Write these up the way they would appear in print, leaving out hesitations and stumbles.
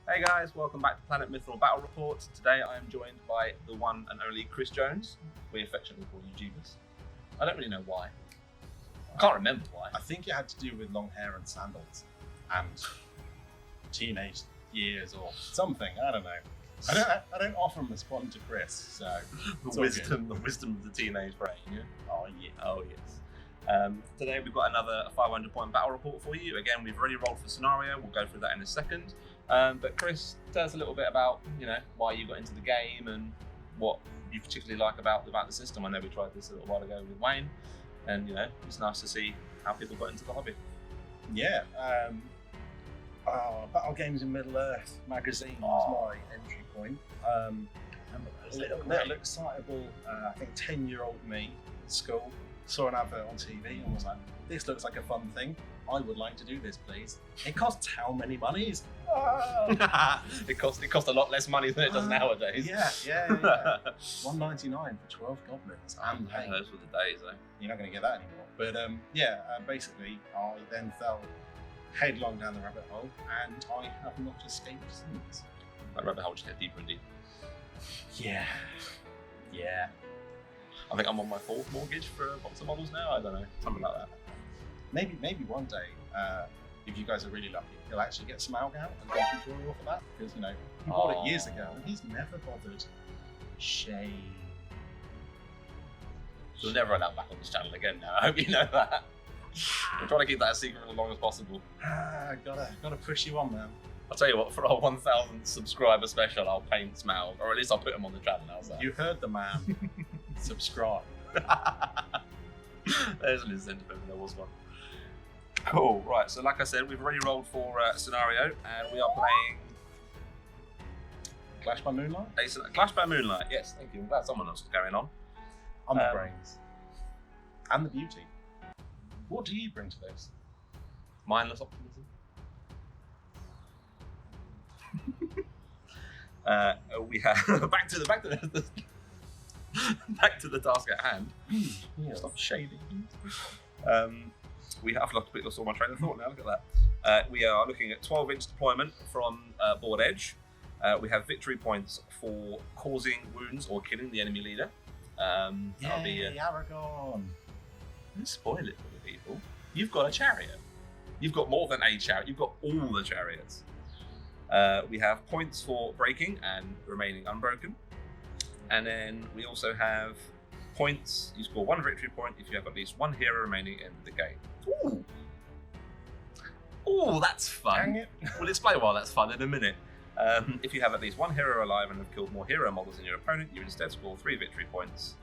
Hey guys, welcome back to Planetmithril Battle Report. Today I am joined by the one and only Chris Jones. We affectionately call you Jeebus. I don't really know why. I can't remember why. I think it had to do with long hair and sandals and teenage years or something. I don't know. I don't often respond to Chris, so the wisdom of the teenage brain. Yeah. Oh yeah. Oh yes. Today we've got another 500 point battle report for you. Again, we've already rolled for scenario. We'll go through that in a second. But Chris, tell us a little bit about why you got into the game and what you particularly like about the system. I know we tried this a little while ago with Wayne, and it's nice to see how people got into the hobby. Yeah. Battle Games in Middle Earth magazine was my entry point. A little excitable, I think 10-year-old me at school saw an advert on TV and was like, this looks like a fun thing. I would like to do this, please. It costs how many monies? It cost a lot less money than it does nowadays. Yeah. $1.99 for 12 goblins. And hey, those were the days, though. You're not going to get that anymore. But basically, I then fell headlong down the rabbit hole, and I have not escaped since. That rabbit hole just gets deeper and deeper. Yeah. I think I'm on my 4th mortgage for a box of models now. I don't know, something like that. Maybe one day, if you guys are really lucky, he'll actually get Smaug out and do a tutorial for that, because he bought it years ago and he's never bothered. Shame. You'll never allow back on this channel again now. I hope you know that. I'm trying to keep that a secret as long as possible. Gotta push you on, man. I'll tell you what, for our 1,000 subscriber special, I'll paint Smaug, or at least I'll put him on the channel. How's that? You heard the man. Subscribe. There's an incentive if there was one. Cool, right, so like I said, we've already rolled for scenario, and we are playing Clash by Moonlight? Clash by Moonlight, yes, thank you. I'm glad someone else is carrying on. I'm the brains. And the beauty. What do you bring to this? Mindless optimism. We have back to the task at hand. Yeah. Stop shading. We have lost all my train of thought now. Look at that. We are looking at 12-inch deployment from board edge. We have victory points for causing wounds or killing the enemy leader. That'll be Aragon. Don't spoil it for the people. You've got a chariot. You've got more than a chariot. You've got all the chariots. We have points for breaking and remaining unbroken. And then we also have points. You score 1 victory point if you have at least 1 hero remaining in the game. Ooh, that's fun. Dang it. We'll explain why that's fun in a minute. If you have at least 1 hero alive and have killed more hero models than your opponent, you instead score 3 victory points.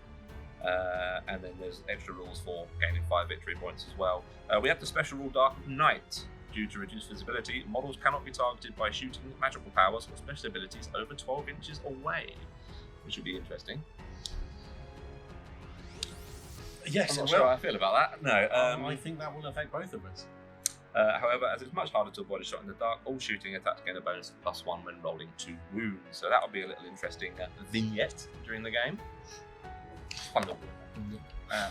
And then there's extra rules for gaining 5 victory points as well. We have the special rule Dark Night. Due to reduced visibility, models cannot be targeted by shooting magical powers or special abilities over 12 inches away, which would be interesting. Yes, I'm not sure how I feel about that. No, I think that will affect both of us. However, as it's much harder to avoid a shot in the dark, all shooting attacks gain a bonus of +1 when rolling 2 wounds. So that'll be a little interesting vignette during the game. Fun little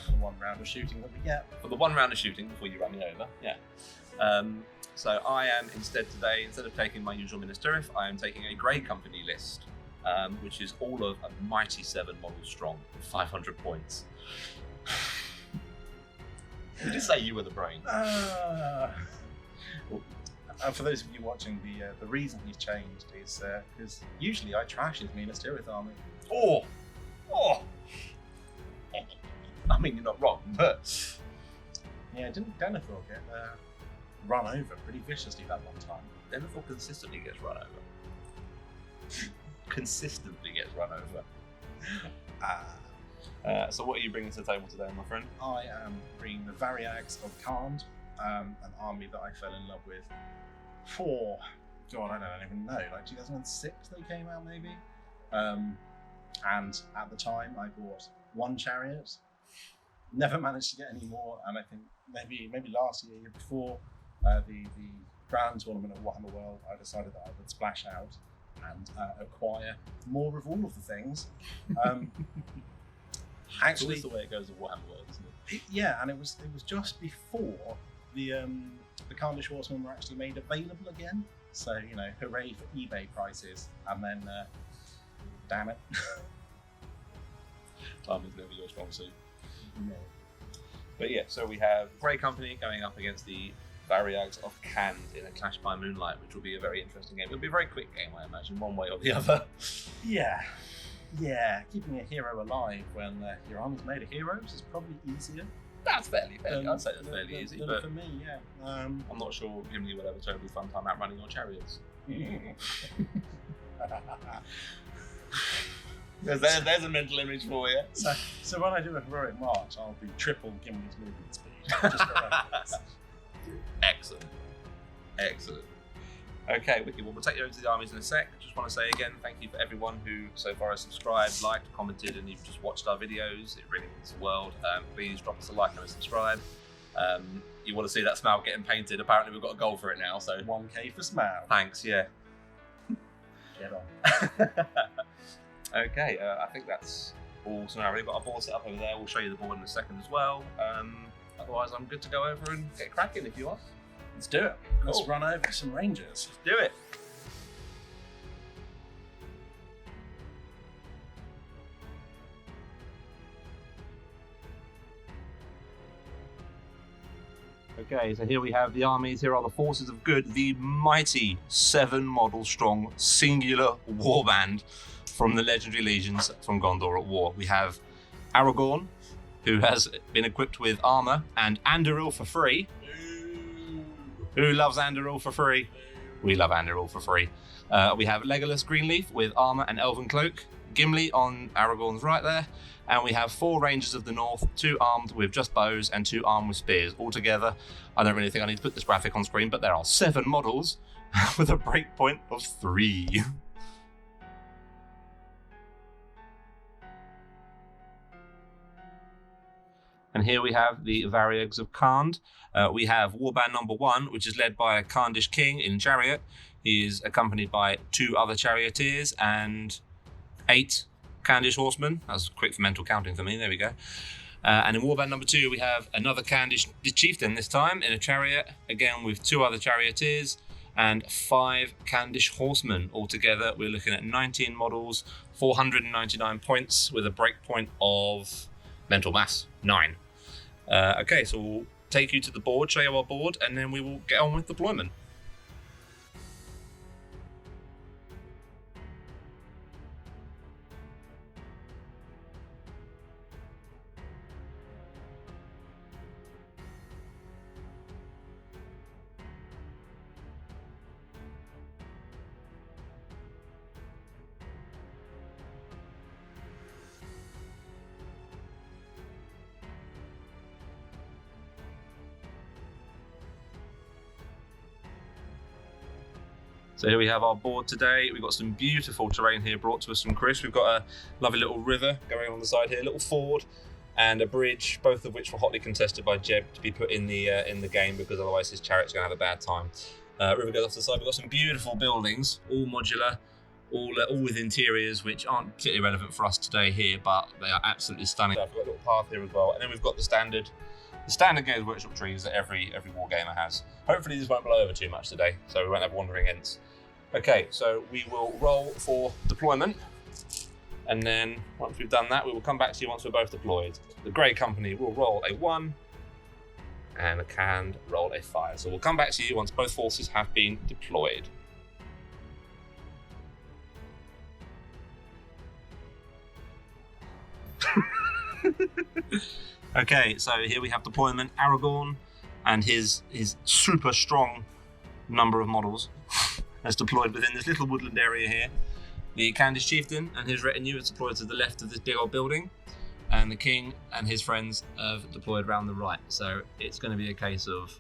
For the 1 round of shooting that we get. For the 1 round of shooting before you run me over, yeah. So I am instead of taking my usual Minas Tirith, I am taking a Grey Company list, which is all of a mighty 7 models strong, 500 points. You did say you were the brain. For those of you watching, the reason he's changed is because usually I trash his Minas Tirith army. Oh! I mean, you're not wrong, but yeah, didn't Denethor get run over pretty viciously that one time? Denethor consistently gets run over. Consistently gets run over. So what are you bringing to the table today, my friend? I am bringing the Variags of Khand, an army that I fell in love with for, God, I don't even know, like 2006 they came out maybe. And at the time I bought 1 chariot, never managed to get any more, and I think maybe last year before the grand tournament of Warhammer World, I decided that I would splash out and acquire more of all of the things. Actually, it's always the way it goes with Warhammer World, isn't it? Yeah, and it was just before the Khandish Horsemen were actually made available again. So, you know, hooray for eBay prices. And then, damn it. Time is never your strong suit. No. But yeah, so we have Grey Company going up against the Variags of Khand in a Clash by Moonlight, which will be a very interesting game. It'll be a very quick game, I imagine, one way or the other. Yeah. Keeping a hero alive when your army's made of heroes is probably easier. That's fairly. I'd say that's fairly easy, but for me, yeah. I'm not sure Gimli would have a terribly fun time outrunning your chariots. There's a mental image for you. So when I do a heroic march, I'll be triple Gimli's movement speed. Just for reference. Excellent. Okay, Wiki, well, we'll take you over to the armies in a sec. Just want to say again, thank you for everyone who so far has subscribed, liked, commented, and you've just watched our videos. It really means the world. Please drop us a like and a subscribe. You want to see that Smaug getting painted? Apparently we've got a goal for it now, so 1k for Smaug. Thanks, yeah. Get on. Okay, I think that's all. So now we've got our board set up over there. We'll show you the board in a second as well. Otherwise, I'm good to go over and get cracking if you are. Let's do it. Cool. Let's run over some rangers. Let's do it. Okay, so here we have the armies. Here are the forces of good, the mighty 7-model strong singular warband from the legendary legions from Gondor at war. We have Aragorn, who has been equipped with armor, and Anduril for free. Who loves Anduril for free? We love Anduril for free. We have Legolas Greenleaf with armor and elven cloak. Gimli on Aragorn's right there. And we have 4 rangers of the north, 2 armed with just bows and 2 armed with spears. Altogether, I don't really think I need to put this graphic on screen, but there are 7 models with a breakpoint of 3. And here we have the Variags of Khand. We have Warband number 1, which is led by a Khandish king in chariot. He is accompanied by 2 other charioteers and 8 Khandish horsemen. That's quick for mental counting for me, there we go. And in Warband number 2, we have another Khandish chieftain this time in a chariot, again with 2 other charioteers and 5 Khandish horsemen. Altogether, we're looking at 19 models, 499 points with a breakpoint of mental mass 9. Okay, so we'll take you to the board, show you our board, and then we will get on with deployment. So here we have our board today. We've got some beautiful terrain here brought to us from Chris. We've got a lovely little river going on the side here, a little ford and a bridge, both of which were hotly contested by Jeb to be put in the game because otherwise his chariot's going to have a bad time. River goes off to the side. We've got some beautiful buildings, all modular, all with interiors which aren't particularly relevant for us today here, but they are absolutely stunning. We've got a little path here as well, and then we've got the standard Games Workshop trees that every war gamer has. Hopefully these won't blow over too much today, so we won't have wandering ends. Okay, so we will roll for deployment, and then once we've done that, we will come back to you once we're both deployed. The Grey Company will roll a 1, and the Khand roll a 5. So we'll come back to you once both forces have been deployed. Okay, so here we have deployment. Aragorn and his super strong number of models has deployed within this little woodland area here. The Khandish chieftain and his retinue is deployed to the left of this big old building, and the king and his friends have deployed around the right. So it's going to be a case of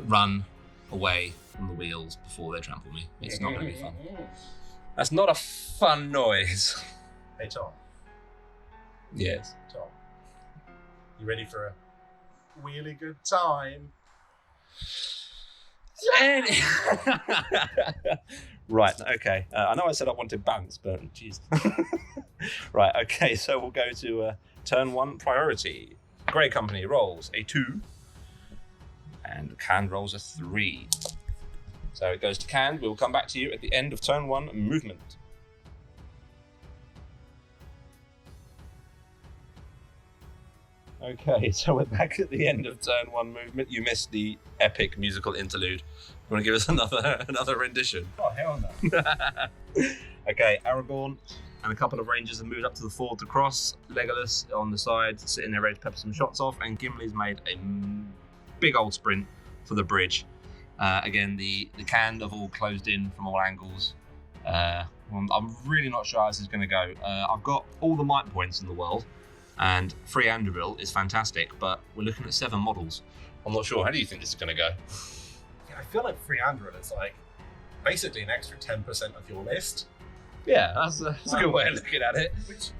run away from the wheels before they trample me. It's not going to be fun. That's not a fun noise. Hey Tom. Yes. Tom. You ready for a really good time? Right, okay. I know I said I wanted balance, but jeez. Right, okay, so we'll go to turn 1 priority. Grey Company rolls a 2, and Khand rolls a 3. So it goes to Khand. We'll come back to you at the end of turn 1 movement. Okay, so we're back at the end of turn 1 movement. You missed the epic musical interlude. You want to give us another rendition? Oh, hell no. Okay, Aragorn and a couple of rangers have moved up to the ford to cross. Legolas on the side, sitting there ready to pepper some shots off, and Gimli's made a big old sprint for the bridge. Again, the Khand have all closed in from all angles. I'm really not sure how this is going to go. I've got all the might points in the world, and Variags is fantastic, but we're looking at 7 models. I'm not sure. How do you think this is going to go? Yeah, I feel like Variags is like basically an extra 10% of your list. Yeah, that's a good way of looking at it. Which,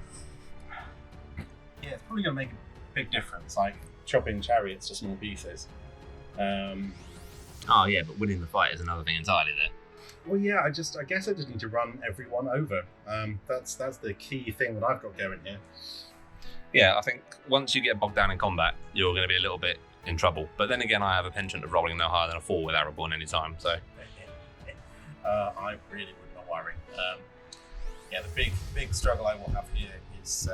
yeah, it's probably going to make a big difference, like chopping chariots to small pieces. Oh yeah, but winning the fight is another thing entirely there. Well, yeah, I guess I just need to run everyone over. That's the key thing that I've got going here. Yeah, I think once you get bogged down in combat, you're going to be a little bit in trouble. But then again, I have a penchant of rolling no higher than a 4 with Aragorn any time, so... I really would not worry. Yeah, the big struggle I will have here is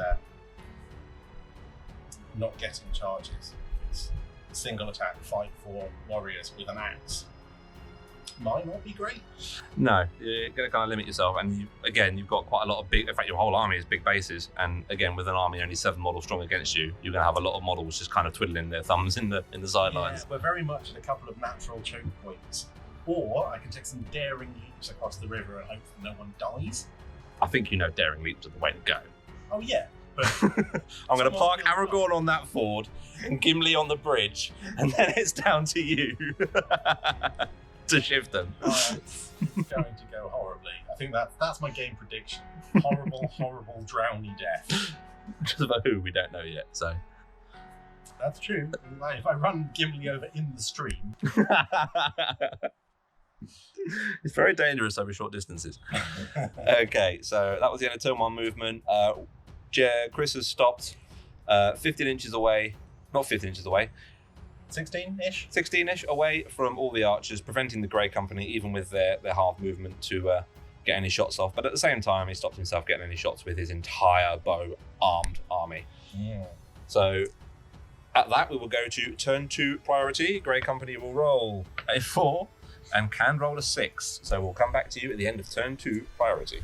not getting charges. It's single attack fight for warriors with an axe. Might not be great. No, you're going to kind of limit yourself, and you've got quite a lot of big. In fact, your whole army is big bases, and again, with an army only 7 models strong against you, you're going to have a lot of models just kind of twiddling their thumbs in the sidelines. Yeah, we're very much at a couple of natural choke points, or I can take some daring leaps across the river and hope that no one dies. I think you know daring leaps are the way to go. Oh yeah, but I'm going to park Aragorn on that ford and Gimli on the bridge, and then it's down to you. To shift them. It's going to go horribly. I think that's my game prediction. Horrible drowny death. Just about who we don't know yet, so. That's true. If I run Gimli over in the stream. It's very dangerous over short distances. Okay, so that was the end of turn 1 movement. Chris has stopped 15 inches away. Not 15 inches away. 16-ish? 16-ish away from all the archers, preventing the Grey Company, even with their half movement, to get any shots off. But at the same time, he stopped himself getting any shots with his entire bow-armed army. Yeah. So at that, we will go to turn 2 priority. Grey Company will roll a 4 and can roll a 6. So we'll come back to you at the end of turn 2 priority.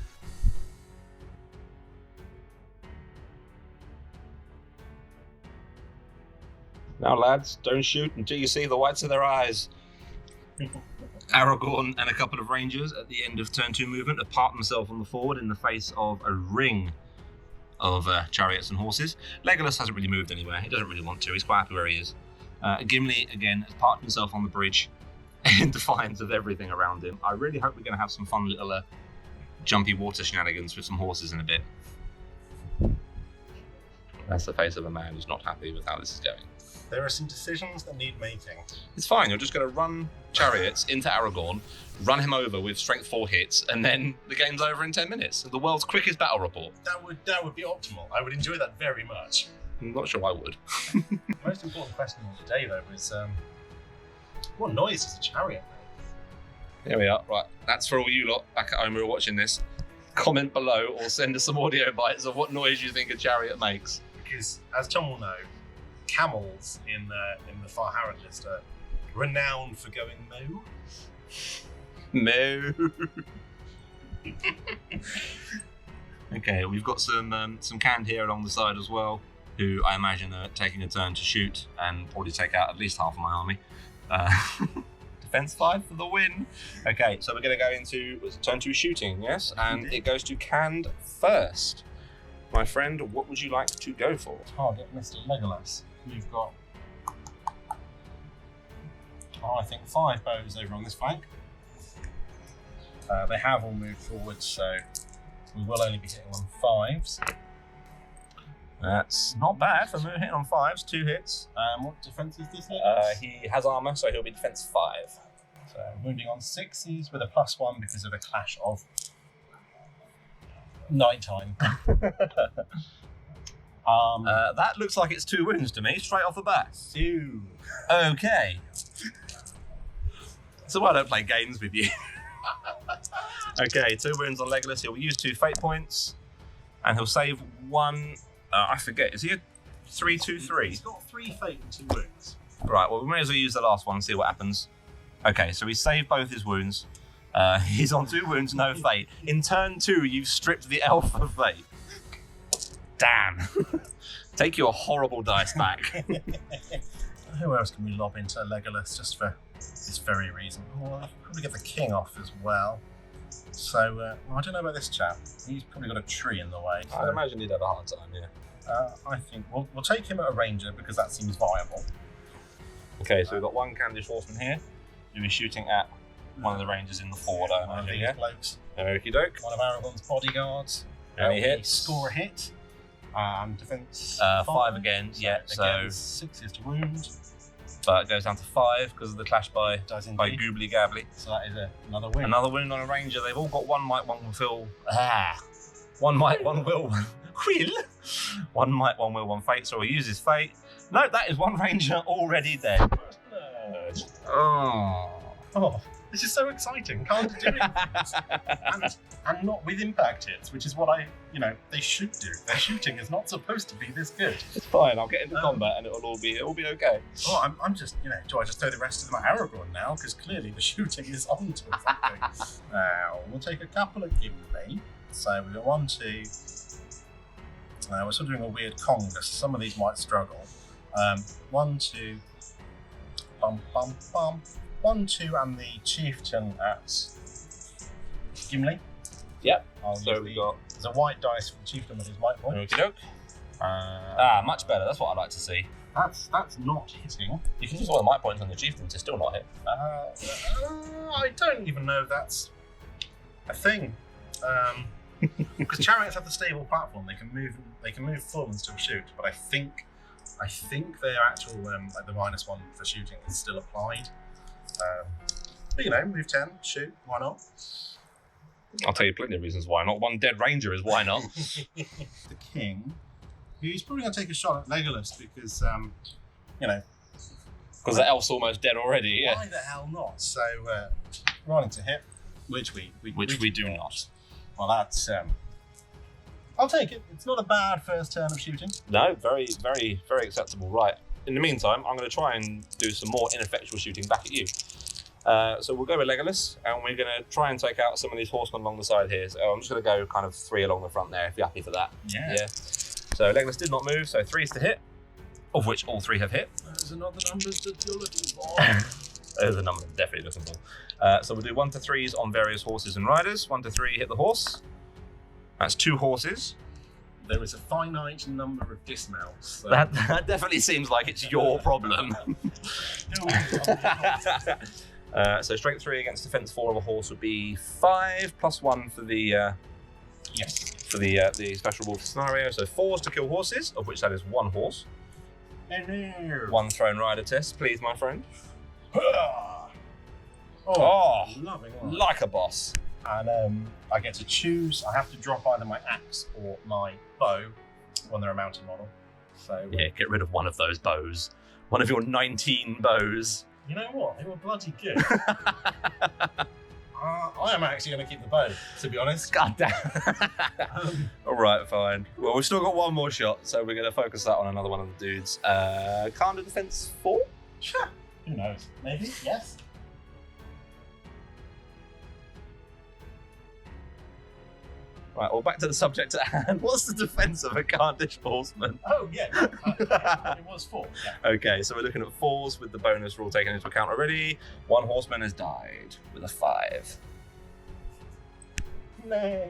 Now, lads, don't shoot until you see the whites of their eyes. Aragorn and a couple of rangers at the end of turn 2 movement have parked themselves on the forward in the face of a ring of chariots and horses. Legolas hasn't really moved anywhere. He doesn't really want to. He's quite happy where he is. Gimli, again, has parked himself on the bridge in defiance of everything around him. I really hope we're going to have some fun little jumpy water shenanigans with some horses in a bit. That's the face of a man who's not happy with how this is going. There are some decisions that need making. It's fine, you're just going to run chariots into Aragorn, run him over with strength 4 hits, and then the game's over in 10 minutes. The world's quickest battle report. That would be optimal. I would enjoy that very much. I'm not sure I would. The most important question of the day, though, is what noise does a chariot make? Here we are. Right, that's for all you lot back at home who are watching this. Comment below or send us some audio bites of what noise you think a chariot makes. Because, as Tom will know, camels in the Far Harrod list are renowned for going moo. Moo. Okay, we've got some Khand here along the side as well, who I imagine are taking a turn to shoot and probably take out at least half of my army. Defense 5 for the win. Okay, so we're going to go into turn 2 shooting, yes? And it goes to Khand first. My friend, what would you like to go for? Target Mr. Legolas. We've got, I think, 5 bows over on this flank. They have all moved forward, so we will only be hitting on 5s. That's not bad for hitting on 5s, 2 hits. What defense is this? Legolas? He has armor, so he'll be defense 5. So wounding on 6s with a +1 because of a clash of nighttime. That looks like it's 2 wounds to me, straight off the bat. 2. Okay. So I don't play games with you. Okay, 2 wounds on Legolas. He'll use 2 fate points, and he'll save 1. I forget. Is he a 3/2/3? He's got 3 fate and 2 wounds. Right. Well, we may as well use the last one and see what happens. Okay, so he saved both his wounds. He's on 2 wounds, no fate. In turn 2, you've stripped the elf of fate. Damn. Take your horrible dice back. Who else can we lob into Legolas just for this very reason? Oh, I could probably get the king off as well. So, well, I don't know about this chap. He's probably got a tree in the way. So, I'd imagine he'd have a hard time, yeah. I think we'll take him at a ranger because that seems viable. Okay, so we've got 1 Candish horseman here who is shooting at one of the rangers in the forward, I One of imagine, these yeah? blokes. Okie doke. One of Aragorn's bodyguards. And he We hits. Score a hit. Defense 5 again, yeah, so... Again, 6 is to wound. But it goes down to 5 because of the clash by Does by indeed. Goobly Gabbly. So that is another win. Another wound on a ranger. They've all got 1 might, 1 will. 1 might, 1 will. Will? 1 might, 1 will, 1 fate. So he uses fate. No, that is 1 ranger already dead. Oh, this is so exciting. Can't do it. and not with impact hits, which is what they should do. Their shooting is not supposed to be this good. It's fine. I'll get into combat and it'll all be okay. Oh, I'm just, do I just throw the rest of them at Aragorn now? Because clearly the shooting is on to something. Now, we'll take a couple of Gimli. So we've got 1, 2. We're sort of doing a weird conga, so some of these might struggle. 1, 2. Bum, bum, bum. 1, 2, and the chieftain at Gimli. Yep. So we got... There's a white dice for the chieftain with his might point. Okie doke. Much better. That's what I like to see. That's not hitting. You can use all the might points on the chieftain to still not hit. I don't even know if that's a thing. Because chariots have the stable platform. They can move full and still shoot. But I think their actual like the -1 for shooting is still applied. But move 10, shoot. Why not? I'll tell you plenty of reasons why not. 1 dead ranger is why not. The king, he's probably going to take a shot at Legolas because, Because the elf's almost dead already, yeah. Why the hell not? So, rolling to hit, which we do not. Well, that's, I'll take it. It's not a bad first turn of shooting. No, very, very, very acceptable. Right. In the meantime, I'm going to try and do some more ineffectual shooting back at you. So we'll go with Legolas, and we're going to try and take out some of these horsemen along the side here. So I'm just going to go kind of 3 along the front there, if you're happy for that. Yeah. So Legolas did not move, so 3 is to hit, of which all 3 have hit. Those are not the numbers that you're looking for. Those are the numbers I'm definitely looking for. So we'll do 1 to 3s on various horses and riders. 1 to 3, hit the horse. That's 2 horses. There is a finite number of dismounts. So. That definitely seems like it's your problem. So strength 3 against defense 4 of a horse would be 5 plus 1 for the for the special wolf scenario. So 4s to kill horses, of which that is 1 horse. 1 thrown rider test, please, my friend. Loving life. Like a boss. And I get to choose. I have to drop either my axe or my bow when they're a mounted model. So Yeah, get rid of one of those bows. One of your 19 bows. You know what? They were bloody good. I am actually going to keep the bow, to be honest. God damn. All right, fine. Well, we've still got 1 more shot, so we're going to focus that on another one of the dudes. Khand of defense 4? Sure. Who knows? Maybe. Yes. Right, well, back to the subject at hand. What's the defense of a Khandish horseman? Oh, yeah. It was 4. Yeah. Okay, so we're looking at 4s with the bonus rule taken into account already. 1 horseman has died with a 5. Nay.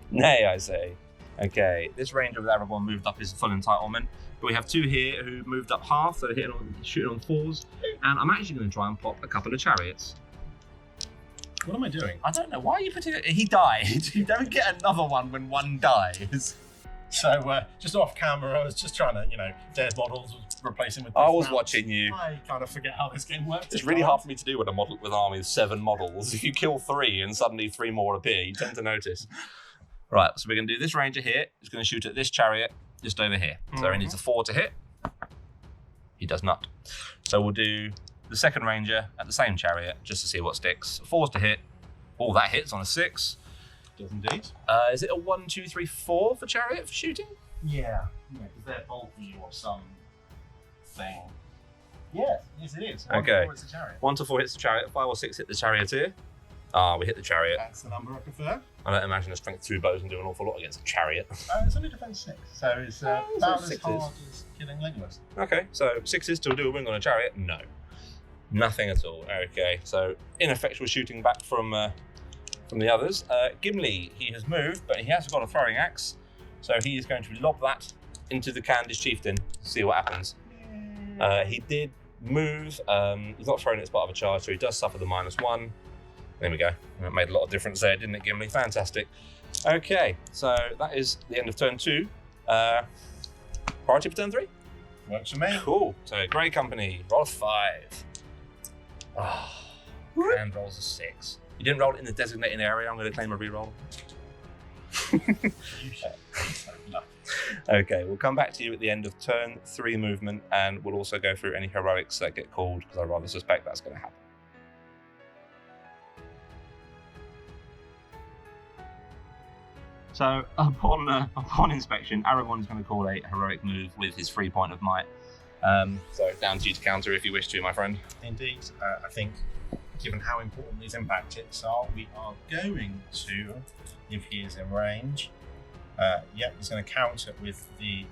Nay, I say. Okay, this ranger with Aragorn moved up his full entitlement. But we have 2 here who moved up half, so they're shooting on 4s. And I'm actually going to try and pop a couple of chariots. What am I doing? I don't know. Why are you putting it? He died. You don't get another one when 1 dies. So, just off camera, I was just trying to, dead models, replacing with. I was dismounts. watching you. I kind of forget how this game works. It's really hard for me to do when a model with army with 7 models. If you kill 3 and suddenly 3 more appear, you tend to notice. Right, so we're going to do this ranger here. He's going to shoot at this chariot just over here. So he needs a 4 to hit. He does not. So we'll do the second ranger at the same chariot just to see what sticks. 4's to hit. All that hits on a 6. Does indeed. Is it a 1, 2, 3, 4 for chariot for shooting? Yeah, because they're bulky or some thing. Yes, it is. 1 to 4 hits the chariot. 1 to 4 hits the chariot. 5 or 6 hit the charioteer. We hit the chariot. That's the number I prefer. I don't imagine a strength 2 bows can do an awful lot against a chariot. It's only defense 6, so it's about as hard as killing Legolas. Okay, so 6s still do a wing on a chariot? No. Nothing at all. Okay, so ineffectual shooting back from the others. Gimli, he has moved, but he has got a throwing axe, so he is going to lob that into the Candice chieftain to see what happens. He did move. He's not thrown it as part of a charge, so he does suffer the -1. There we go. That made a lot of difference there, didn't it, Gimli? Fantastic. Okay, so that is the end of turn 2. Priority for turn 3? Works for me. Cool. So, Grey Company, roll a 5. And rolls a 6. You didn't roll it in the designated area. I'm going to claim a reroll. You should be so lucky. Okay, we'll come back to you at the end of turn 3 movement, and we'll also go through any heroics that get called, because I rather suspect that's going to happen. So, upon inspection, Aragorn's going to call a heroic move with his 3 point of might. So, down to you to counter if you wish to, my friend. Indeed. I think, given how important these impact hits are, we are going to, if he is in range, he's going to counter with the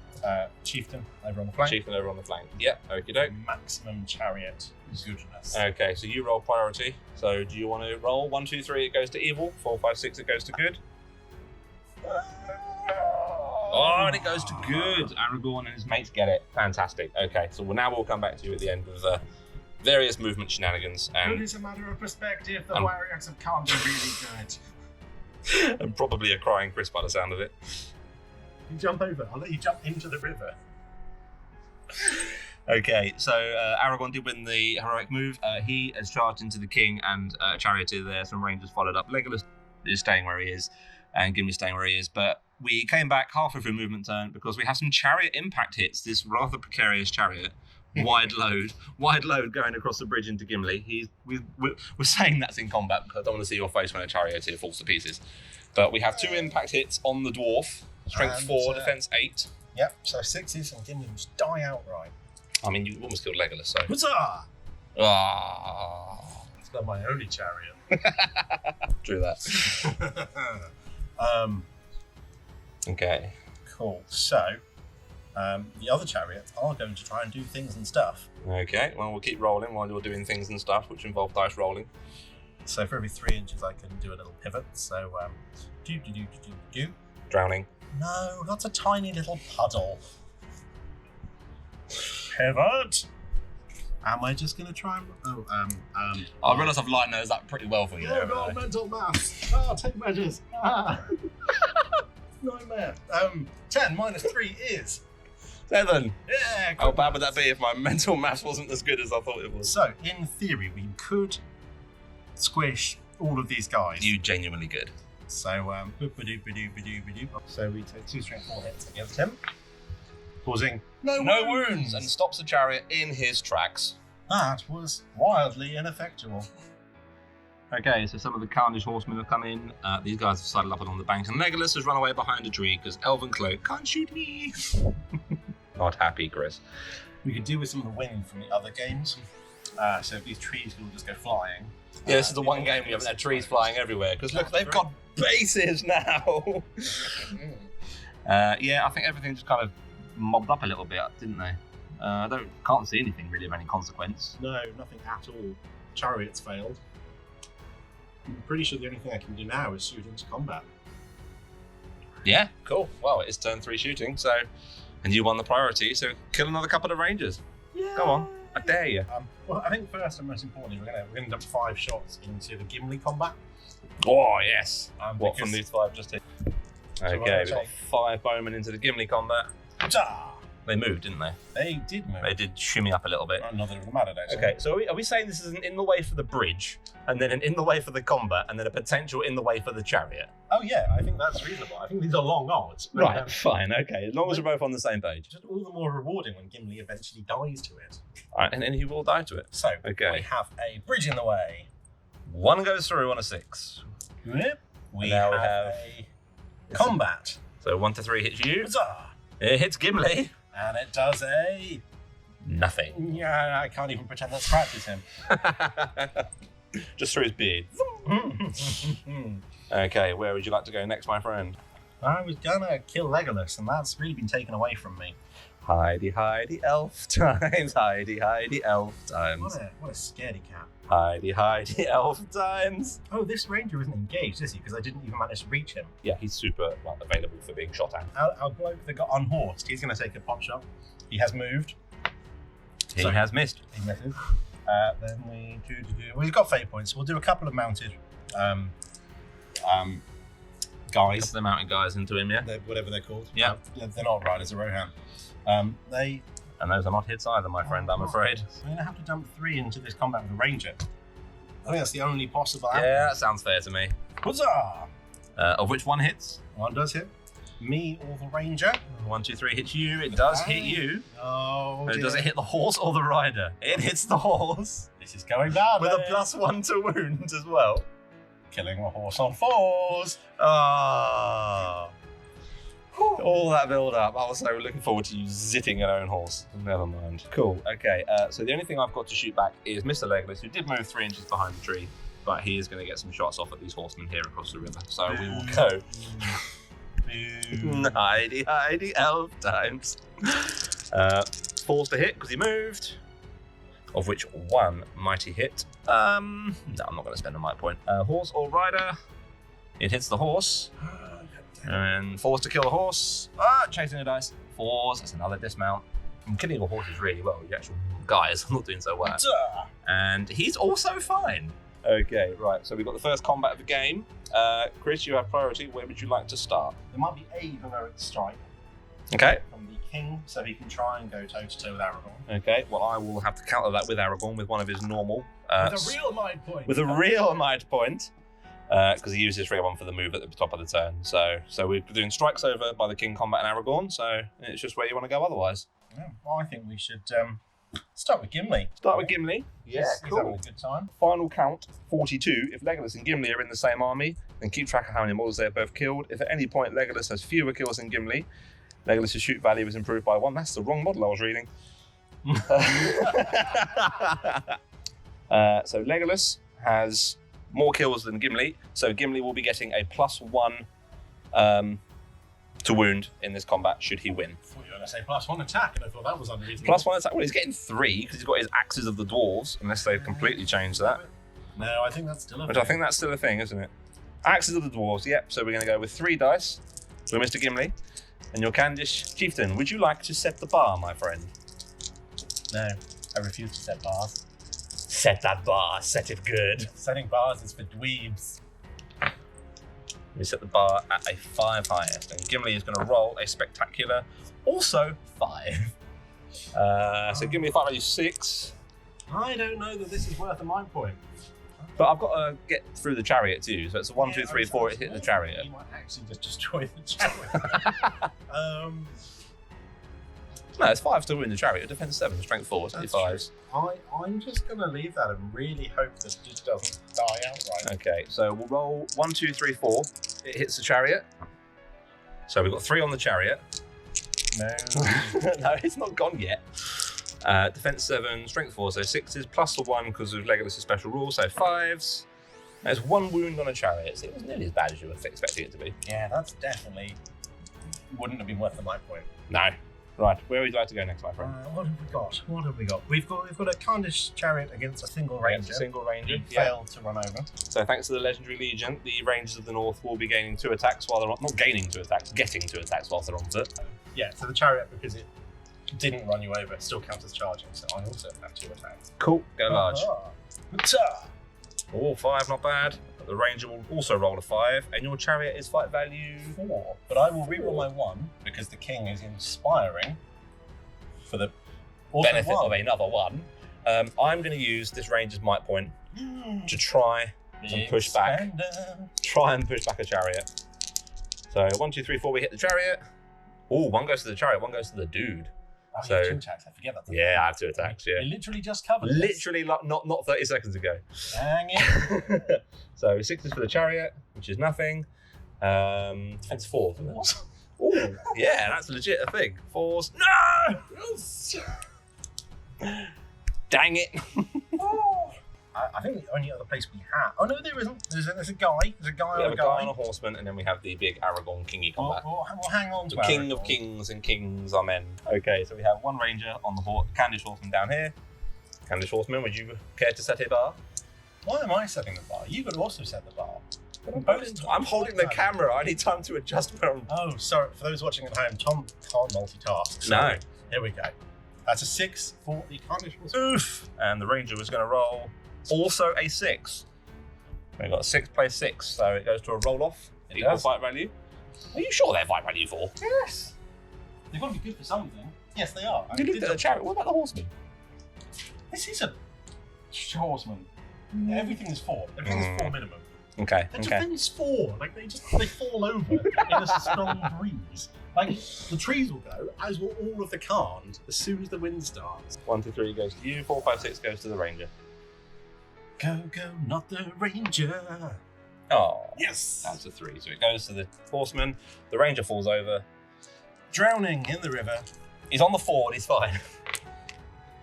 chieftain over on the flank. Chieftain over on the flank. Yep, okie doke. Maximum chariot goodness. Okay, so you roll priority. So, do you want to roll 1, 2, 3, it goes to evil, 4, 5, 6, it goes to good? Oh, and it goes to good. Aragorn and his mates get it. Fantastic. Okay, so we'll come back to you at the end of various movement shenanigans. Good is a matter of perspective. The Variags of Khand are really good. And probably a crying Chris by the sound of it. You jump over. I'll let you jump into the river. Okay, so Aragorn did win the heroic move. He has charged into the king and charioteer there. Some rangers followed up. Legolas is staying where he is, and Gimli staying where he is. But we came back halfway through movement turn because we have some chariot impact hits. This rather precarious chariot, wide load going across the bridge into Gimli. We're saying that's in combat because I don't want to see your face when a charioteer falls to pieces. But we have 2 impact hits on the dwarf. Strength 4, defense 8. Yep, so 6s and Gimli must die outright. I mean, you almost killed Legolas, so. Huzzah! Ah. It's not my only chariot. Drew that. Okay. Cool. So, the other chariots are going to try and do things and stuff. Okay, well, we'll keep rolling while you're doing things and stuff, which involve dice rolling. So for every 3 inches, I can do a little pivot. So, Drowning. No, that's a tiny little puddle. Pivot. Am I just going to try and... I realise I've light nosed that pretty well for you there. Oh god, mental maths. Take measures. Nightmare. 10 minus 3 is... 7. Yeah. How bad would that be if my mental maths wasn't as good as I thought it was? So, in theory, we could squish all of these guys. You genuinely good. So, so we take 2 strength 4 hits against him, causing no wounds, and stops the chariot in his tracks. That was wildly ineffectual. Okay, so some of the Carnage horsemen have come in. These guys have sidled up along the bank, and Legolas has run away behind a tree because Elven Cloak can't shoot me. Not happy, Chris. We could do with some of the wind from the other games. So if these trees will just go flying. Yeah, this is the one game we haven't had trees flying everywhere, because look, they've got bases now. Yeah, I think everything just kind of mobbed up a little bit, didn't they? I can't see anything really of any consequence. No, nothing at all. Chariots failed. I'm pretty sure the only thing I can do now is shoot into combat. Yeah, cool. Well, it's turn 3 shooting, so, and you won the priority, so kill another couple of rangers. Yeah. Go on, I dare you. Well, I think first and most importantly, we're going to dump 5 shots into the Gimli combat. Oh yes. What from because- these 5 just hit? Okay, we've got 5 bowmen into the Gimli combat. Ta! They moved, didn't they? They did move. They did shimmy up a little bit. Not that it would matter, actually. Okay, so are we saying this is an in the way for the bridge, and then an in the way for the combat, and then a potential in the way for the chariot? Oh yeah, I think that's reasonable. I think these are long odds. Right, fine, okay. As long as we're both on the same page. Just all the more rewarding when Gimli eventually dies to it. Alright, and then he will die to it. So, Okay. we have a bridge in the way. One goes through on a 6. Yep. We Now we have a combat. So 1 to 3 hits you. Huzzah! It hits Gimli. And it does a... Nothing. Yeah, I can't even pretend that scratches him. Just through his beard. Okay, where would you like to go next, my friend? I was gonna kill Legolas, and that's really been taken away from me. Heidi, Heidi, elf times. Heidi, Heidi, elf times. What a scaredy cat. Heidi, Heidi, elf times. Oh, this ranger isn't engaged, is he? Because I didn't even manage to reach him. Yeah, he's super available for being shot at. Our bloke that got unhorsed, he's going to take a pot shot. He has moved. He has missed. He misses. Then we do. Well, he's got fate points. We'll do a couple of mounted guys. The mountain guys into him, yeah? Whatever they're called. Yeah. They're not riders, they're Rohan. And those are not hits either, my friend, I'm afraid. I'm going to have to dump 3 into this combat with a ranger. I think that's the only possible outcome. Yeah, that sounds fair to me. Huzzah! Of which one hits? One does hit. Me or the ranger. 1, 2, 3 hits you. It does hit you. Oh, Does it hit the horse or the rider? It hits the horse. This is going bad. With a +1 to wound as well. Killing a horse on 4s. Ah. All that build up. I was so looking forward to you zitting your own horse. Never mind. Cool. Okay. So the only thing I've got to shoot back is Mr. Legolas, who did move 3 inches behind the tree, but he is going to get some shots off at these horsemen here across the river. So we will go. Heidi, Heidi, elf times. 4's to hit because he moved, of which 1 mighty hit. No, I'm not going to spend a might point. Horse or rider? It hits the horse. And 4's to kill the horse. Chasing the dice. 4's, that's another dismount. I'm killing the horses really well. The actual guys, I'm not doing so well. And he's also fine. Okay, right. So we've got the first combat of the game. Chris, you have priority. Where would you like to start? There might be a heroic strike. Okay. From the king, so he can try and go toe-to-toe with Aragorn. Okay, well, I will have to counter that with Aragorn with one of his normal... with a real might point. With a real might point. Because he uses free one for the move at the top of the turn. So we're doing strikes over by the king, combat, and Aragorn. So it's just where you want to go otherwise. Yeah, well, I think we should start with Gimli. Start with Gimli. Yeah, he's having a good time. Final count, 42. If Legolas and Gimli are in the same army, then keep track of how many models they're both killed. If at any point Legolas has fewer kills than Gimli, Legolas' shoot value is improved by 1. That's the wrong model I was reading. So Legolas has more kills than Gimli, so Gimli will be getting a +1 to wound in this combat should he win. I thought you were going to say +1 attack, and I thought that was unreasonable. +1 attack, well, he's getting 3 because he's got his axes of the dwarves, unless they've completely changed that. No, I think that's still a thing. Which I think that's still a thing, isn't it? Axes of the dwarves, yep, so we're going to go with 3 dice for Mr. Gimli. And your Candish chieftain, would you like to set the bar, my friend? No, I refuse to set bars. Set that bar, set it good. Setting bars is for dweebs. We set the bar at a 5 highest, and Gimli is going to roll a spectacular, also 5. So give me a 5 value 6. I don't know that this is worth a might point. But I've got to get through the chariot too, so it's a 1, 2, 3, 4, it hit the chariot. You might actually just destroy the chariot. No, it's 5 to win the chariot, defense 7, strength 4, so 5s. I'm just going to leave that and really hope that it just doesn't die outright. Okay, so we'll roll 1, 2, 3, 4. It hits the chariot. So we've got 3 on the chariot. No. No, it's not gone yet. Defense 7, strength 4, so 6s, plus 1 because of Legolas' special rule, so 5s. There's 1 wound on a chariot, so it wasn't nearly as bad as you were expecting it to be. Yeah, that's definitely wouldn't have been worth the might point. No. Right, where would you like to go next, my friend? What have we got? What have we got? We've got a Candish chariot against a single ranger. Single ranger. Failed to run over. So thanks to the legendary legion, the Rangers of the North will be gaining 2 attacks while they're on, not gaining 2 attacks, getting 2 attacks whilst they're on foot. Yeah, so the chariot, because it didn't run you over, still counts as charging, so I also have 2 attacks. Cool, go large. Ta-ta! Oh, 5, not bad. The ranger will also roll a 5, and your chariot is fight value 4. But I will reroll my 1 because the king is inspiring. for the benefit of another one. I'm going to use this ranger's might point to try and push back. Try and push back a chariot. So 1, 2, 3, 4. We hit the chariot. Oh, one goes to the chariot, one goes to the dude. Oh, so you have 2 attacks. I forget that. Yeah, I have 2 attacks. Yeah, we literally just covered. Literally, not 30 seconds ago. Dang it! So 6 for the chariot, which is nothing. Defense 4. Oh, yeah, that's legit a thing. 4s. No! Dang it! I think the only other place we have. Oh no, there isn't. There's a guy. There's a guy We on have a guy on a horseman, and then we have the big Aragorn kingy combat. We'll hang on to The king Aragorn. of kings and kings are men. Okay, so we have one ranger on the Candish horseman down here. Candish horseman, would you care to set a bar? Why am I setting the bar? You could also set the bar. I'm holding the camera. I need time to adjust where I'm... Oh, sorry. For those watching at home, Tom can't multitask. No. Here we go. That's a 6 for the Candish horseman. Oof! And the ranger was going to roll also a 6. We've got 6 plays 6, so it goes to a roll off. Equal does. fight value. Are you sure they're fight value 4? Yes. They've got to be good for something. Yes, they are. You looked at the chariot. What about the horseman? This is a horseman. Everything is 4. Everything is 4 minimum. Okay. Their defense 4. Like they fall over in a strong breeze. Like the trees will go, as will all of the Khand as soon as the wind starts. 1, 2, 3 goes to you. 4, 5, 6 goes to the ranger. Go, not the ranger. Oh, Yes. that's a 3. So it goes to the horseman. The ranger falls over. Drowning in the river. He's on the ford. He's fine.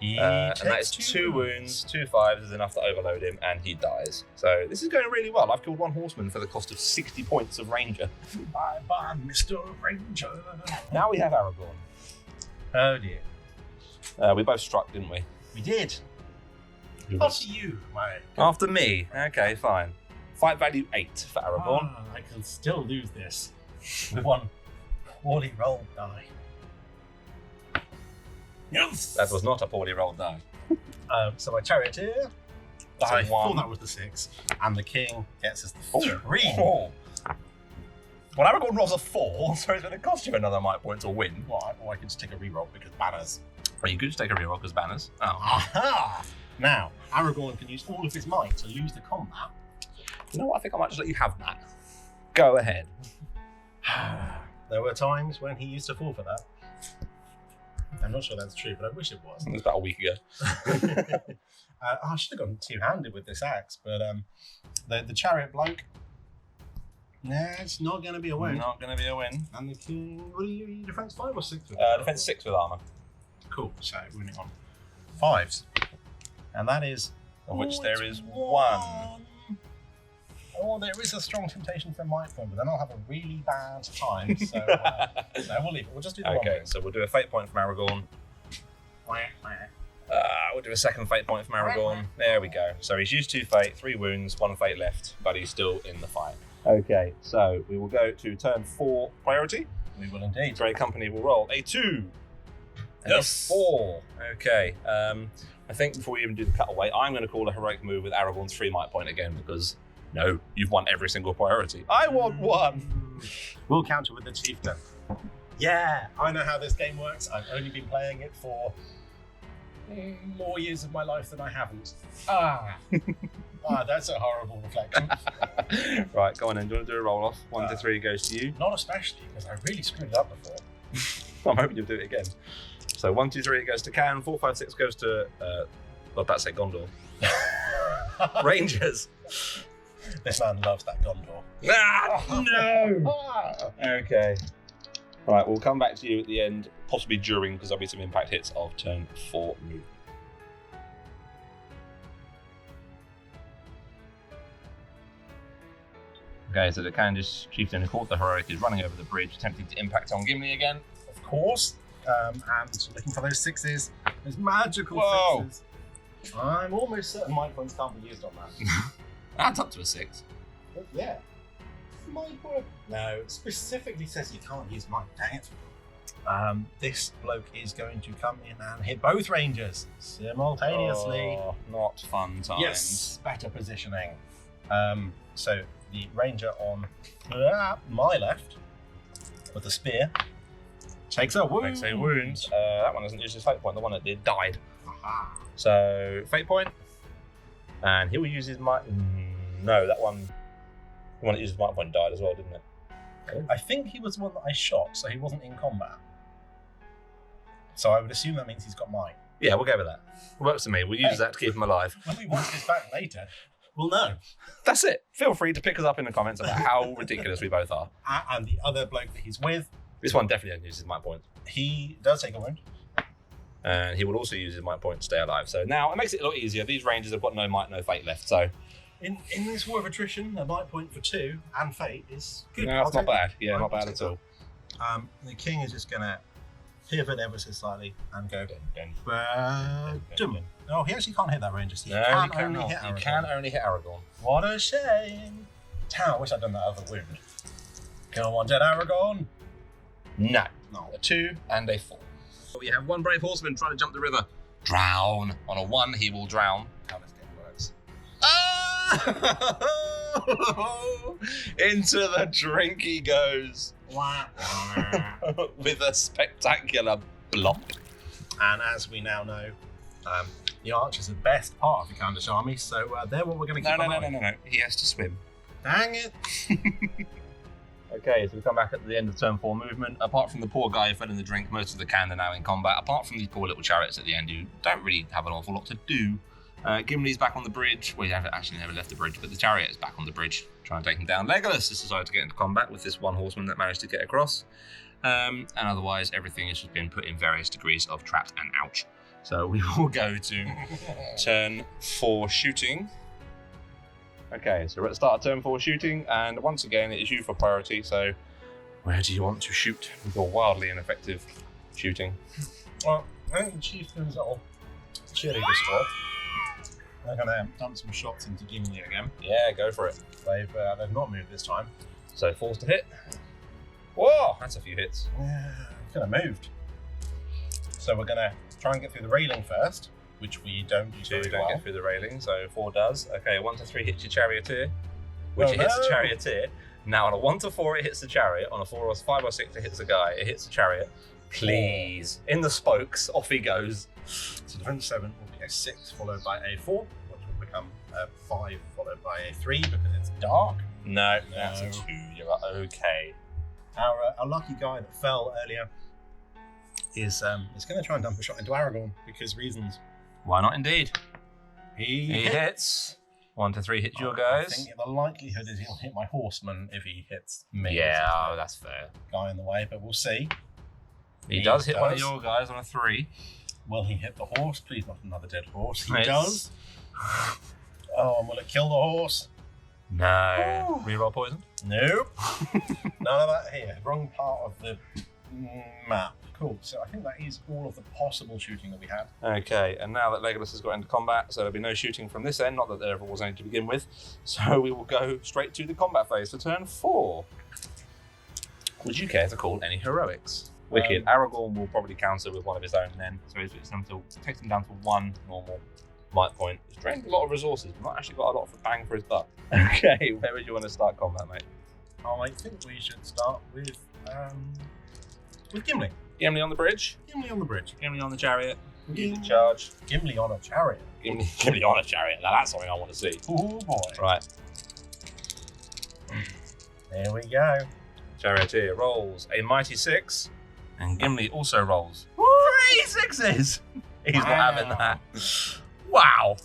He And that is takes 2 wounds. 2 5s is enough to overload him, and he dies. So this is going really well. I've killed 1 horseman for the cost of 60 points of ranger. Bye bye, Mr. Ranger. Now we have Aragorn. Oh dear. We both struck, didn't we? We did. After you, my. After me. Okay, fine. Fight value 8 for Aragorn. I can still lose this with 1 poorly rolled die. Yes. That was not a poorly rolled die. So my charioteer. That's I a thought 1. that was the 6, and the king gets us the 3. Oh. Well, Aragorn rolls a 4, so it's going to cost you another might point to win. Or I can just take a reroll because banners. Or you could just take a reroll because banners. Oh. Aha! Now, Aragorn can use all of his might to lose the combat. You know what? I think I might just let you have that. Go ahead. There were times when he used to fall for that. I'm not sure that's true, but I wish it was. It was about a week ago. I should have gone two-handed with this axe, but the chariot bloke. Nah, it's not going to be a win. Not going to be a win. And the king. What are you? Defense 5 or 6? With Defense 6 with armor. Cool. So winning on 5s, and that is Of which there is 1. Oh, there is a strong temptation for my point, but then I'll have a really bad time. So no, we'll leave it. We'll just do the Okay, one. so we'll do a fate point from Aragorn. We'll do a second fate point from Aragorn. There we go. So he's used 2 fate, 3 wounds, 1 fate left, but he's still in the fight. Okay, so we will go to turn 4 priority. We will indeed. Grey Company will roll a 2 and a 4. Okay, I think before we even do the cutaway, I'm going to call a heroic move with Aragorn's 3 might point again because no, you've won every single priority. I want 1. We'll counter with the chieftain. Yeah, I know how this game works. I've only been playing it for more years of my life than I haven't. That's a horrible reflection. Right, go on then. Do you want to do a roll off? 1 to 3 goes to you. Not especially, because I really screwed it up before. I'm hoping you'll do it again. So 1, 2, 3 goes to Can. 4, 5, 6 goes to. Well, that's it, Gondor. Rangers. This man loves that Gondor. No! Okay. All right, we'll come back to you at the end, possibly during, because there'll be some impact hits of turn 4 move. Okay, so the Candish chieftain who caught the heroic is running over the bridge, attempting to impact on Gimli again. Of course. And looking for those 6s. Those magical 6s. I'm almost certain my points can't be used on that. That's up to a 6. Yeah. My point. No, it specifically says you can't use mine. Dang it. This bloke is going to come in and hit both rangers simultaneously. Oh, not fun times. Yes, better positioning. So the ranger on my left with the spear Takes a wound. Takes a wound. That one doesn't use his fate point. The one that did died. Aha. So fate point, and he will use his might. No, that one. The one that uses might point died as well, didn't it? I think he was the one that I shot, so he wasn't in combat. So I would assume that means he's got might. Yeah, we'll go with that. Works for me. We'll use that to keep him alive. When we watch this back later, we'll know. That's it. Feel free to pick us up in the comments about how ridiculous we both are. And the other bloke that he's with, This one definitely doesn't use his might point. he does take a wound. And he will also use his might point to stay alive. So now it makes it a lot easier. These rangers have got no might, no fate left. So In this war of attrition, a might point for 2 and fate is good. no, it's not bad. Yeah, not bad at all. The king is just going to pivot ever so slightly and go. Dun. No, he actually can't hit that ranger. So No, he he only hit cannot. Aragorn. He can only hit Aragorn. What a shame. Damn, I wish I'd done that other wound. Go on, Dead Aragorn. No. No. A 2 and a 4. We have one brave horseman trying to jump the river. Drown. On a 1, he will drown. How this game works. Into the drink he goes. With a spectacular blop. And as we now know, the arch is the best part of the Khandish army, so they're what we're going to keep No. He has to swim. Dang it. Okay, so we come back at the end of turn 4 movement. Apart from the poor guy who fell in the drink, most of the Khand are now in combat. Apart from these poor little chariots at the end who don't really have an awful lot to do. Gimli's back on the bridge. Well, he actually never left the bridge, but the chariot is back on the bridge, trying to take him down. Legolas has decided to get into combat with this one horseman that managed to get across. And otherwise, everything has just been put in various degrees of trapped and ouch. So we will go to turn 4 shooting. Okay, so we're at the start of turn 4 shooting, and once again, it is you for priority. So where do you want to shoot with your wildly ineffective shooting? Well, I think the chieftain's little cheerleader squad. They're going to dump some shots into Gimli again. Yeah, go for it. They've not moved this time. So 4's to hit. Whoa, that's a few hits. Yeah, could have moved. So we're going to try and get through the railing first, which we don't do 2 very don't well. get through the railing, so 4 does. Okay, 1 to 3 hits your charioteer, which Oh, it hits the no. charioteer. Now on a 1 to 4 it hits the chariot, on a 4 or 5 or 6 it hits the guy, it hits the chariot. Please. In the spokes, off he goes. So defense 7 will be a 6 followed by a 4, which will become a 5 followed by a 3 because it's dark. No, that's a 2, you're okay. Our lucky guy that fell earlier is going to try and dump a shot into Aragorn because reasons. Why not indeed? He hits. 1 to 3 hits your I guys. think the likelihood is he'll hit my horseman if he hits me. Yeah, oh, that's fair. Guy in the way, but we'll see. He does hit one of your guys on a 3. Will he hit the horse? Please not another dead horse. He Hits. does. Oh, and will it kill the horse? No. Reroll poison? Nope. None of that here. Wrong part of the map. Cool. So I think that is all of the possible shooting that we had. Okay, and now that Legolas has got into combat, so there'll be no shooting from this end, not that there ever was any to begin with. So we will go straight to the combat phase for turn 4. Would you care to call any heroics? Wicked. Aragorn will probably counter with one of his own men, so it takes him down to 1 normal might point. He's drained a lot of resources, but not actually got a lot of bang for his buck. Okay, where would you want to start combat, mate? I think we should start with Gimli. Gimli on the bridge, Gimli on the bridge. Gimli on the chariot, Gimli. charge. Gimli on a chariot. Gimli on a chariot. Now that's something I want to see. Oh boy. Right, There we go. charioteer rolls a mighty 6, and Gimli also rolls 3 6s. He's not having that. Wow.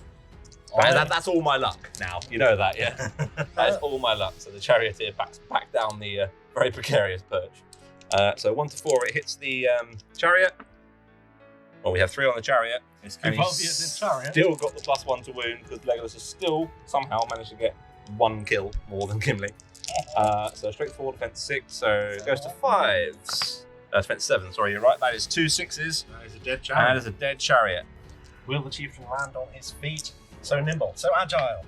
That's all my luck now. You know that, yeah? That is all my luck. So the charioteer backs back down the very precarious perch. So 1 to 4, it hits the chariot. Well, we have 3 on the chariot. It's And good he's the chariot. still got the +1 to wound because Legolas has still somehow managed to get 1 kill more than Gimli. So straight forward, defense 6. So it goes to 5s. Defense 7, sorry, you're right. That is 2 6s. That is a dead And chariot. that is a dead chariot. Will the chieftain land on his feet? So nimble, so agile.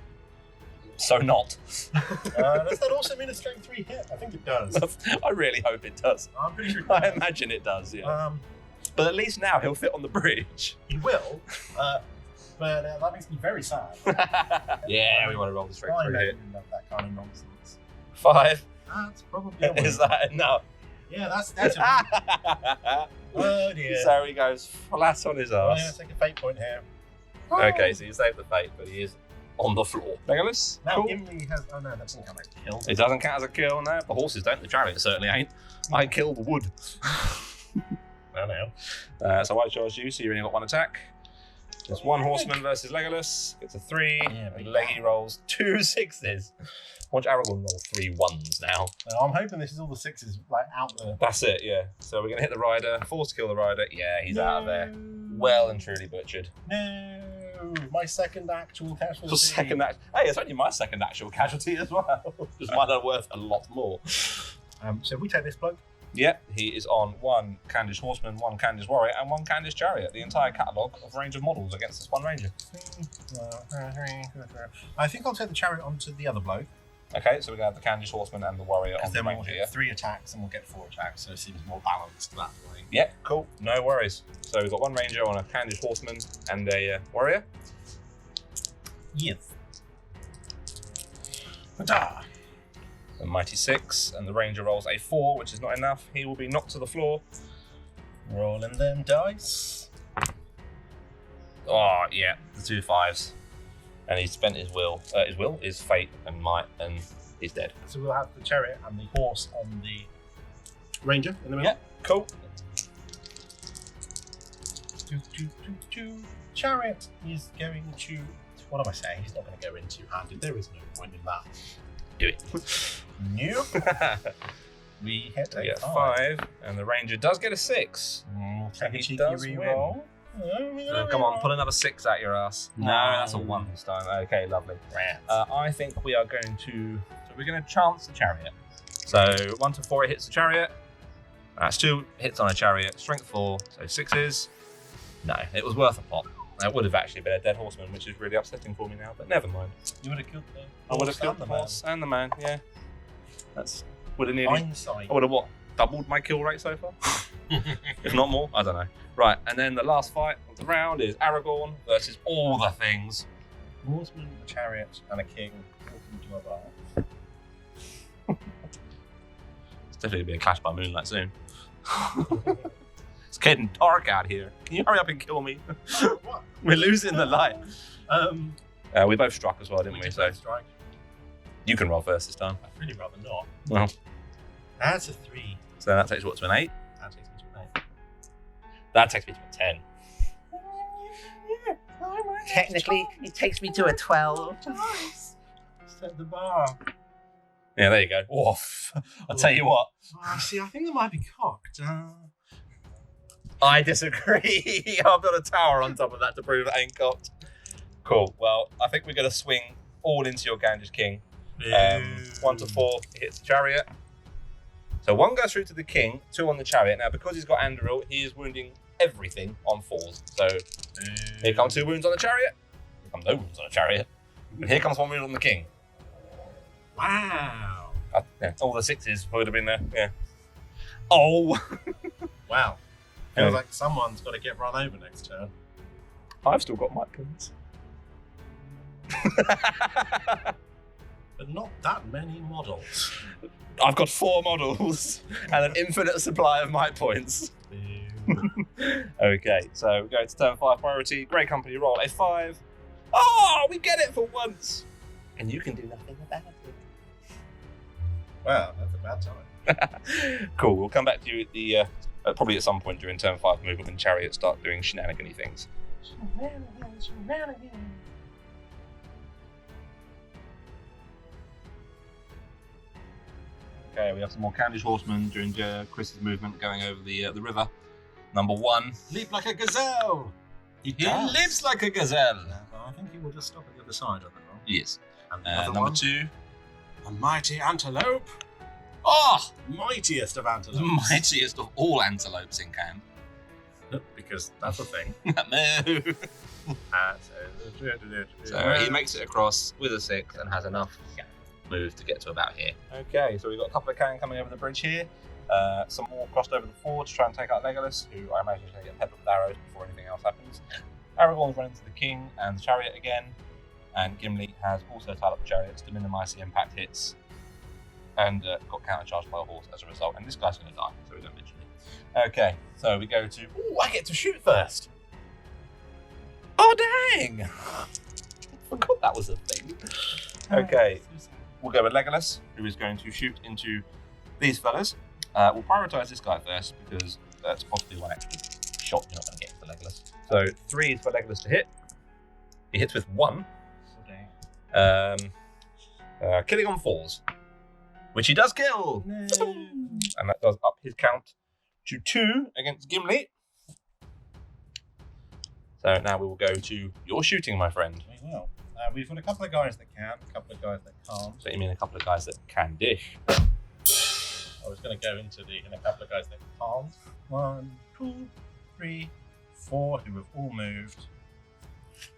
So not. Does that also mean a strength 3 hit? I think it does. I really hope it does. I'm pretty sure. I imagine it does, yeah. But at least now he'll fit on the bridge. He will, but that makes me very sad. Yeah, we want to roll the strength I 3 hit. love that kind of nonsense. 5. That's probably a win. Is that enough? Yeah, that's a... Oh dear. So he goes flat on his I'm going ass. to take a fate point here. Okay, so you save the fate, but he is on the floor. Legolas? Now Cool. Gimli has... Oh no, that doesn't count as a kill. It doesn't count as a kill, no. The horses don't, the chariot certainly ain't. I kill the wood. I know. So I charge you, so you only got one attack. There's one horseman versus Legolas. Gets a 3. Yeah, and big Leggy rolls 2 6s. Watch Aragorn roll 3 1s now. I'm hoping this is all the 6s like out there. That's it, yeah. So we're going to hit the rider. Force to kill the rider. Yeah, he's out of there. Well and truly butchered. No, my second actual casualty. Your second act. Hey, it's only my second actual casualty as well. Just mine are worth a lot more. So if we take this bloke. Yep, he is on 1 Candish horseman, 1 Candish warrior, and 1 Candish chariot. The entire catalogue of range of models against this one ranger. I think I'll take the chariot onto the other bloke. Okay, so we're going to have the Candish horseman and the warrior on the Then we'll ranger. get 3 attacks and we'll get 4 attacks, so it seems more balanced that way. Yeah, cool. No worries. So we've got 1 ranger on a Candish horseman and a warrior. Yes. Ta-da! A mighty 6, and the ranger rolls a 4, which is not enough. He will be knocked to the floor. Rolling them dice. Oh, yeah, the 2 5s. And he's spent his will. His fate and might, and he's dead. So we'll have the chariot and the horse on the ranger in the middle. Yeah, cool. Chariot is going to... What am I saying? He's not going to go in two-handed. There is no point in that. Do it. Nope. We hit We a get 5. 5, and the ranger does get a 6. Take a He cheeky does reroll. Come on, pull another 6 out your ass. No, that's a 1 this time. Okay, lovely. I think we are going to... So we're going to chance the chariot. So 1 to 4 hits the chariot. That's 2 hits on a chariot. Strength 4, so 6s. No, it was worth a pop. That would have actually been a dead horseman, which is really upsetting for me now, but never mind. You would have killed the I would have killed the man. horse and the man, yeah. That's... Would have nearly... Hindsight. I would have, what, doubled my kill rate so far? If not more, I don't know. Right, and then the last fight of the round is Aragorn versus all the things. Horseman, a chariot, and a king walking to a bar. It's definitely going to be a clash by moonlight soon. It's getting dark out here. Can you hurry up and kill me? What? We're losing the light. We both struck as well, didn't we? did So both strike. you can roll first this time. I'd really rather not. Well, That's a 3. so that takes what, to an 8? That takes me to an 8. That takes me to a 10. Technically, it takes me to a 12. Set the bar. Yeah, there you go. Woof. I'll tell you what. See, I think that might be cocked. I disagree. I've got a tower on top of that to prove it ain't cocked. Cool. Well, I think we're going to swing all into your Ganges King. 1 to 4 hits the chariot. So 1 goes through to the king, 2 on the chariot. Now, because he's got Anduril, he is wounding everything on 4s. So here come 2 wounds on the chariot. Here come no wounds on the chariot. And here comes 1 wound on the king. Wow. Yeah, all the 6s would have been there. Yeah. Oh. Wow. Feels Okay. like someone's got to get run over next turn. I've still got my points. But not that many models. I've got 4 models and an infinite supply of might points. Okay, so we go to turn 5 priority. Grey Company roll a 5. Oh, we get it for once. And you can do nothing about it. Wow, that's a bad time. Cool, we'll come back to you at the probably at some point during turn 5 movement when chariots start doing shenanigan-y things. Okay, we have some more Candish horsemen during Chris's movement going over the river. Number 1. Leap like a gazelle! He lives like a gazelle. I think he will just stop at the other side of it. Yes. And the other Number one, 2. a mighty antelope. Oh! Mightiest of antelopes. The mightiest of all antelopes in Khand. Because that's a thing. No. So he So makes it across with a 6 and has enough move to get to about here. Okay, so we've got a couple of cannon coming over the bridge here. Some more crossed over the ford to try and take out Legolas, who I imagine is going to get peppered with arrows before anything else happens. Aragorn's running to the king and the chariot again, and Gimli has also tied up the chariots to minimise the impact hits. and got countercharged by a horse as a result. And this guy's going to die, so we don't mention it. Okay, so we go to. Ooh, I get to shoot first. Oh dang! Forgot that was a thing. Okay, we'll go with Legolas, who is going to shoot into these fellas. We'll prioritise this guy first because that's possibly one extra shot you're not going to get for Legolas. So 3 is for Legolas to hit. He hits with 1. Killing on 4s, which he does kill. No. And that does up his count to 2 against Gimli. So now we will go to your shooting, my friend. We will. We've got a couple of guys that can, a couple of guys that can't. So you mean a couple of guys that can dish? I was going to go into a couple of guys that can't. 1, 2, 3, 4 who have all moved.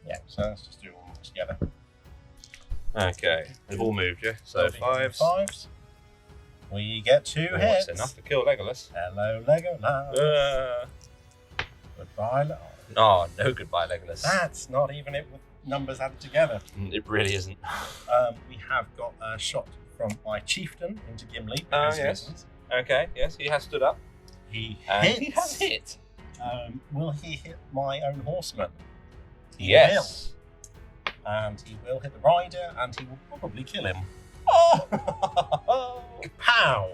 Yeah, so let's just do all together. Okay, they've all moved, yeah? So 5s. We get 2 hits. That's enough to kill Legolas. Hello, Legolas. Goodbye. Oh, no goodbye, Legolas. That's not even it with numbers added together. It really isn't. We have got a shot from my chieftain into Gimli. Oh, yes. Okay, yes, he has stood up. He And hits. he has hit. Will he hit my own horseman? He Yes. will. And he will hit the rider, and he will probably kill him. Oh! Pow!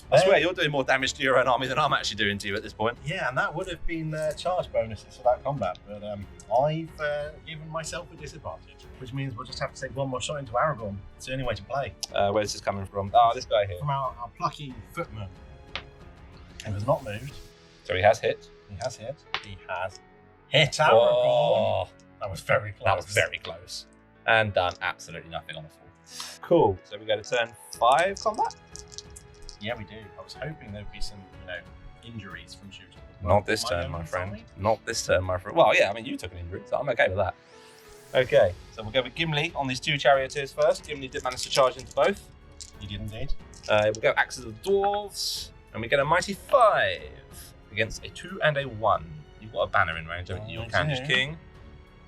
I swear, you're doing more damage to your own army than I'm actually doing to you at this point. Yeah, and that would have been charge bonuses for that combat, but I've given myself a disadvantage, which means we'll just have to take one more shot into Aragorn. It's the only way to play. Where's this coming from? Oh, this guy here. From our plucky footman. He has not moved. So he has hit. He has hit. He has hit Aragorn. Oh, That was very close. that was very close. And done absolutely nothing on the 4. Cool. So we go to turn 5 combat? Yeah, we do. I was hoping there'd be some, injuries from shooting. Not this turn, my friend. Not this turn, my friend. Well, yeah, I mean, you took an injury, so I'm okay with that. Okay, so we'll go with Gimli on these 2 charioteers first. Gimli did manage to charge into both. He did indeed. We'll go Axes of the Dwarves, and we get a mighty 5 against a 2 and a 1. You've got a banner in range, haven't you? Your Candish King,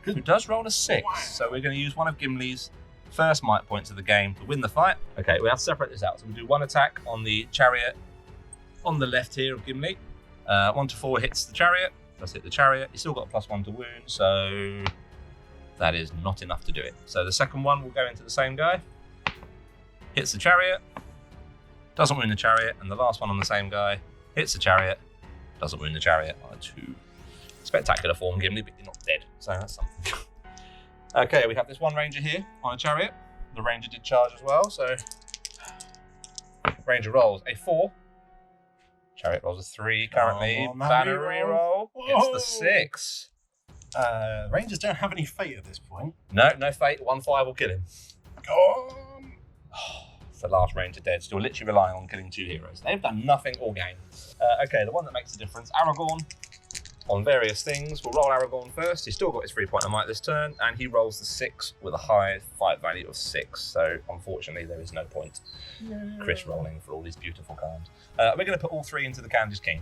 who does roll a 6. Wow. So we're going to use one of Gimli's first might points of the game to win the fight. Okay, we have to separate this out. So we'll do 1 attack on the chariot on the left here of Gimli. 1 to 4 hits the chariot. Does hit the chariot. He's still got a +1 to wound, so that is not enough to do it. So the second one will go into the same guy. Hits the chariot. Doesn't wound the chariot. And the last one on the same guy hits the chariot. Doesn't wound the chariot. 2. Spectacular form, Gimli, but you're not dead. So that's something. Okay, we have this one ranger here on a chariot. The ranger did charge as well, so ranger rolls a 4. Chariot rolls a 3 currently. Oh, now Banner reroll. reroll gets the 6. Rangers don't have any fate at this point. No fate. 1-5 will kill him. Go on. It's the last ranger dead. Still literally relying on killing 2 heroes. They've done nothing all game. Okay, the one that makes the difference, Aragorn. On various things, we'll roll Aragorn first. He's still got his 3-point of might this turn, and he rolls the 6 with a high fight value of 6. So unfortunately, there is no point. Chris rolling for all these beautiful cards. We're going to put all 3 into the Candish King.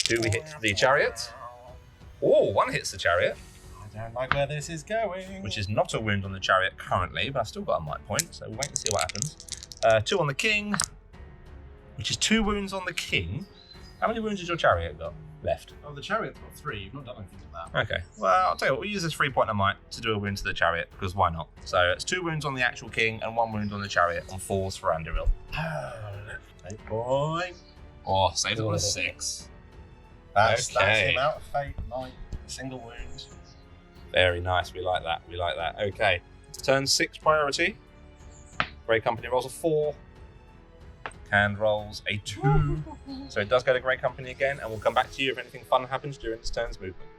2 we hit the chariot. Oh, 1 hits the chariot, I don't like where this is going. which is not a wound on the chariot currently, but I've still got a might point, so we'll wait and see what happens. 2 on the king, which is 2 wounds on the king. How many wounds has your chariot got left? Oh, the chariot's got 3. You've not done anything with that. Okay, well, I'll tell you what, we'll use this 3-point of might to do a wound to the chariot, because why not? So it's 2 wounds on the actual king and 1 wound on the chariot on 4s for Anduril. Hey, boy. Oh, saved it on a 6. That's Okay. him out of fate. Night. Single wound. Very nice, we like that, we like that. Okay, turn 6 priority. Grey Company rolls a 4. Hand rolls a 2. So it does go to Grey Company again, and we'll come back to you if anything fun happens during this turn's movement.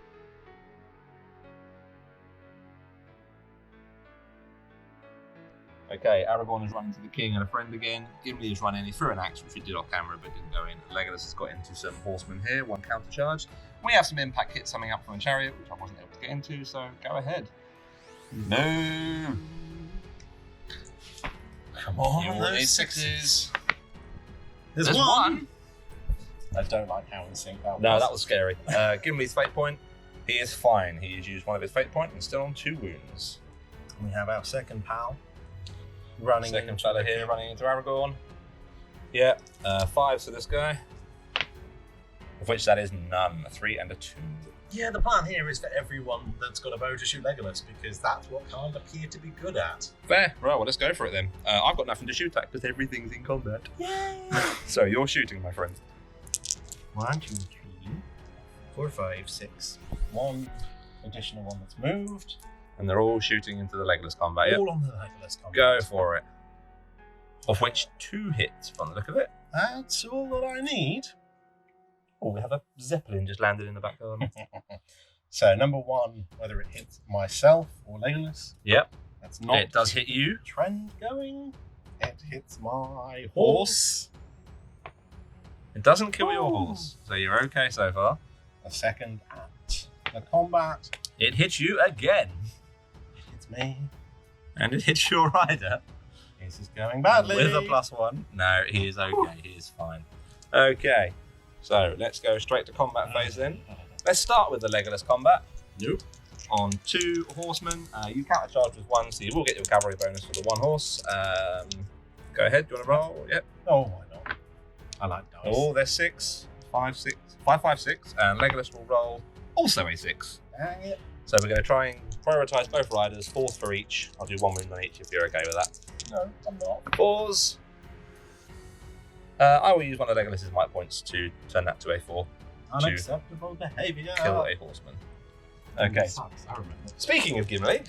Okay, Aragorn is running to the king and a friend again. Gimli is running. He threw an axe, which he did off camera but didn't go in. Legolas has got into some horsemen here, 1 counter charge. We have some impact hits coming up from a chariot, which I wasn't able to get into, so go ahead. No! Come on, You will those need 6s. There's 1! I don't like how in sync that was. No, that was scary. Gimli's fate point. He is fine. He has used one of his fate point and still on 2 wounds. We have our second pal. running Second into fella the here king. running into Aragorn. Yeah, 5 to this guy. Of which that is none. A 3 and a 2. Yeah, the plan here is for everyone that's got a bow to shoot Legolas, because that's what Khand appear to be good at. Fair. Right, well, let's go for it then. I've got nothing to shoot at because everything's in combat. Yay! So you're shooting, my friend. 1, 2, 3, 4, 5, 6. One additional one that's moved. And they're all shooting into the Legolas combat. Yep. All on the Legolas combat. Go for it. Of which 2 hits from the look of it. That's all that I need. Oh, we have a Zeppelin just landed in the back garden. So, number 1, whether it hits myself or Legolas. Yep. That's not It does hit you. trend going. It hits my horse. It doesn't kill your Ooh. horse, so you're okay so far. A second at the combat. It hits you again. It hits me. And it hits your rider. This is going badly. With a +1. No, he is okay. He is fine. Okay. So let's go straight to combat phase then. Let's start with the Legolas combat. Nope. On 2 horsemen. You countercharge with 1, so you will get your cavalry bonus for the 1 horse. Go ahead. Do you want to roll? Yep. Oh, why not? I like dice. Oh, there's 6. 5, 6. 5, 5, 6. And Legolas will roll also a 6. Dang it. So we're going to try and prioritise both riders. 4 for each. I'll do 1 wound on each if you're okay with that. No, I'm not. 4s. I will use one of Legolas's might points to turn that to a 4. Unacceptable behaviour. Kill a horseman. Okay. Sucks, I remember. Speaking of Gimli,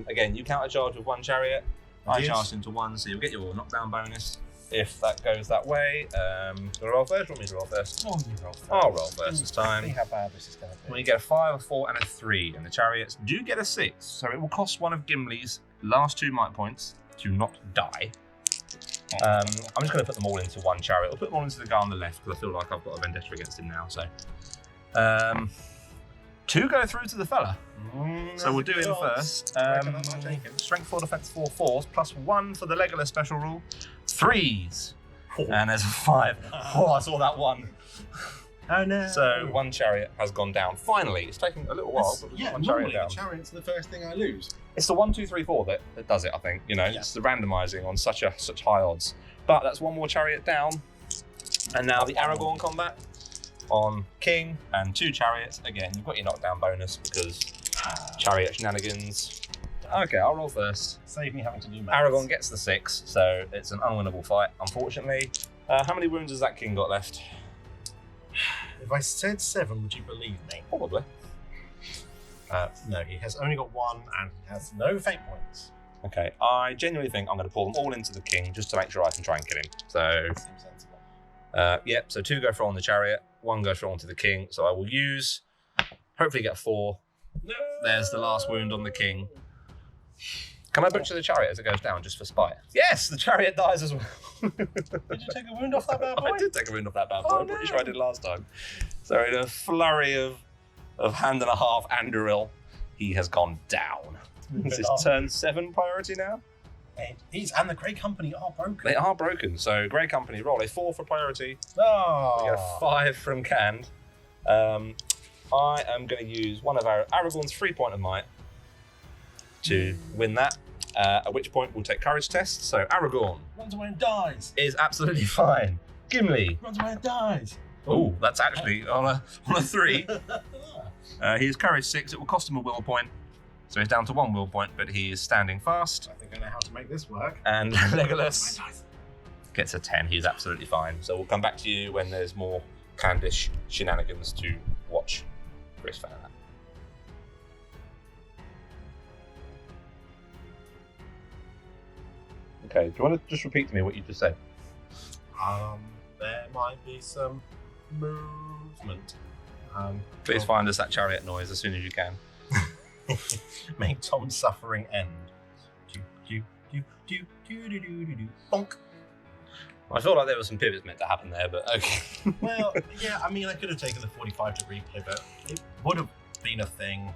again, you countercharge with 1 chariot. I Yes. charged into 1, so you'll get your knockdown bonus if that goes that way. Do you want to roll first? Or want me to roll first? Oh, you roll first. I'll roll first this time. See how bad this is going to be. Well, you get a 5, a 4, and a 3, and the chariots do get a 6, so it will cost one of Gimli's last 2 might points to not die. I'm just going to put them all into 1 chariot. I'll put them all into the guy on the left because I feel like I've got a vendetta against him now. So, 2 go through to the fella. So we'll do him first. Strength 4, defense 4, 4s, +1 for the Legolas special rule. 3s. And there's a 5. Oh, I saw that one. Oh no. So 1 chariot has gone down. Finally, it's taken a little while, but we've got 1 chariot normally down. the chariot's the first thing I lose. It's the 1, 2, 3, 4 that does it, I think. You know, Yeah. it's the randomising on such high odds. But that's 1 more chariot down. And now the Aragorn combat on King and 2 chariots. Again, you've got your knockdown bonus because chariot shenanigans. Okay, I'll roll first. Save me having to do maths. Aragorn gets the 6, so it's an unwinnable fight, unfortunately. How many wounds has that king got left? If I said 7, would you believe me? Probably. No, he has only got 1 and he has no fate points. Okay, I genuinely think I'm going to pull them all into the king just to make sure I can try and kill him. So, Seems sensible. yep, so 2 go through on the chariot, 1 goes through onto the king. So I will use, hopefully get 4. No! There's the last wound on the king. Can I butcher the chariot as it goes down just for spite? Yes, the chariot dies as well. Did you take a wound off that bad boy? I did take a wound off that bad boy. Oh, I'm pretty no. sure I did last time. So in a flurry of hand and a half Anduril, he has gone down. This is turn 7 priority now. And the Grey Company are broken. They are broken. So Grey Company roll a 4 for priority. Oh. We get a 5 from Khand. I am going to use one of our Aragorn's 3 point of might to win that. At which point we'll take courage tests. So Aragorn Runs away and dies. is absolutely fine. Gimli. Runs away and dies. Oh, that's actually on a 3. He's courage 6. It will cost him a will point. So he's down to 1 will point, but he is standing fast. I think I know how to make this work. And Legolas gets a 10. He's absolutely fine. So we'll come back to you when there's more Khandish shenanigans to watch for his fan. Okay, do you want to just repeat to me what you just said? There might be some movement. Please find us that chariot noise as soon as you can. Make Tom's suffering end. Do, do, do, do, do, do, do, do, do. Bonk. I feel like there were some pivots meant to happen there, but okay. Well, yeah, I mean, I could have taken the 45-degree pivot. It would have been a thing.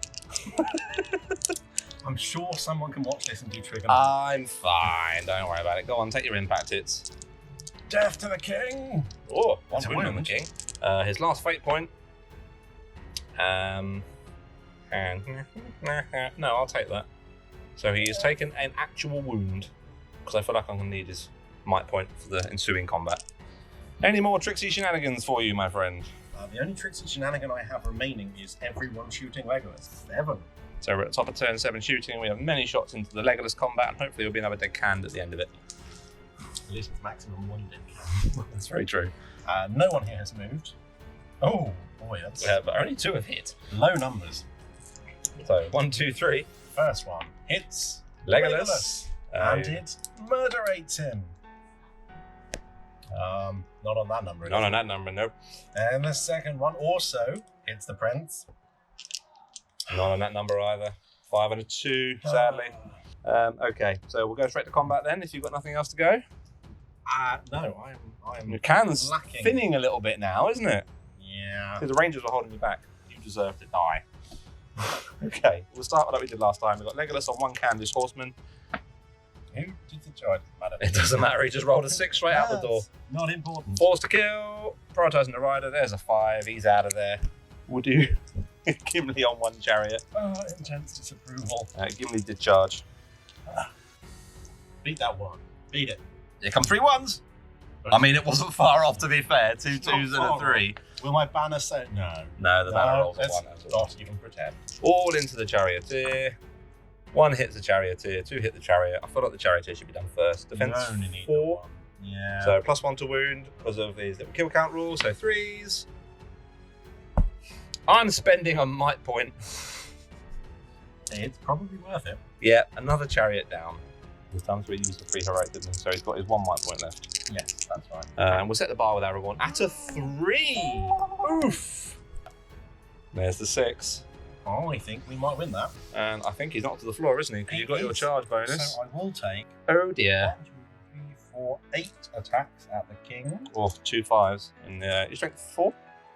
I'm sure someone can watch this and do trigger. I'm fine. Don't worry about it. Go on, take your impact hits. Death to the king! Oh, That's one a wound on the wound. king. His last fate point. And no, I'll take that. So he has taken an actual wound, because I feel like I'm going to need his might point for the ensuing combat. Any more tricksy shenanigans for you, my friend? The only tricksy shenanigan I have remaining is everyone shooting Legolas. 7. So we're at the top of turn 7 shooting. We have many shots into the Legolas combat, and hopefully we'll be another dead canned at the end of it. At least it's maximum 1 dead can. That's very true. No one here has moved. Oh, boy, that's But only 2 have hit. low numbers. So 1, 2, 3. First one hits Legolas. and it murderates him. Not on that number. Not on that number, nope. And the second one also hits the prince. Not on that number either. 5 and a 2, sadly. Okay, so we'll go straight to combat then, if you've got nothing else to go. No, I'm Your can's lacking. thinning a little bit now, isn't it? Yeah. Because the Rangers were holding you back. You deserve to die. Okay, we'll start with what we did last time. We've got Legolas on 1 Candish horseman. Who did the charge? It doesn't matter, he just rolled a 6 straight out the door. Not important. Forced to kill. Prioritising the rider. There's a 5. He's out of there. We'll do Gimli on 1 chariot. Intense disapproval. Gimli did charge. Beat that one. Beat it. Here come 3 1s. I mean, it wasn't far off, to be fair. 2 2s and a 3. Will my banner say no? No, the banner rolls a let's 1 as well. not even pretend. All into the charioteer. 1 hits the charioteer, 2 hit the chariot. I feel like the charioteer should be done first. Defense You only need 4. 1. Yeah. So +1 to wound because of these little kill count rules. So 3s. I'm spending a might point. It's probably worth it. Yeah, another chariot down. This time we used the 3 heroic, didn't we? So he's got his 1 might point left. Yes, that's right. And we'll set the bar with Aragorn at a 3. Oof. There's the 6. Oh, I think we might win that. And I think he's not to the floor, isn't he? Because you've got your charge bonus. So I will take Oh dear. 1, 2, 3, 4, 8 attacks at the king. Or 2 5s. And your strength 4?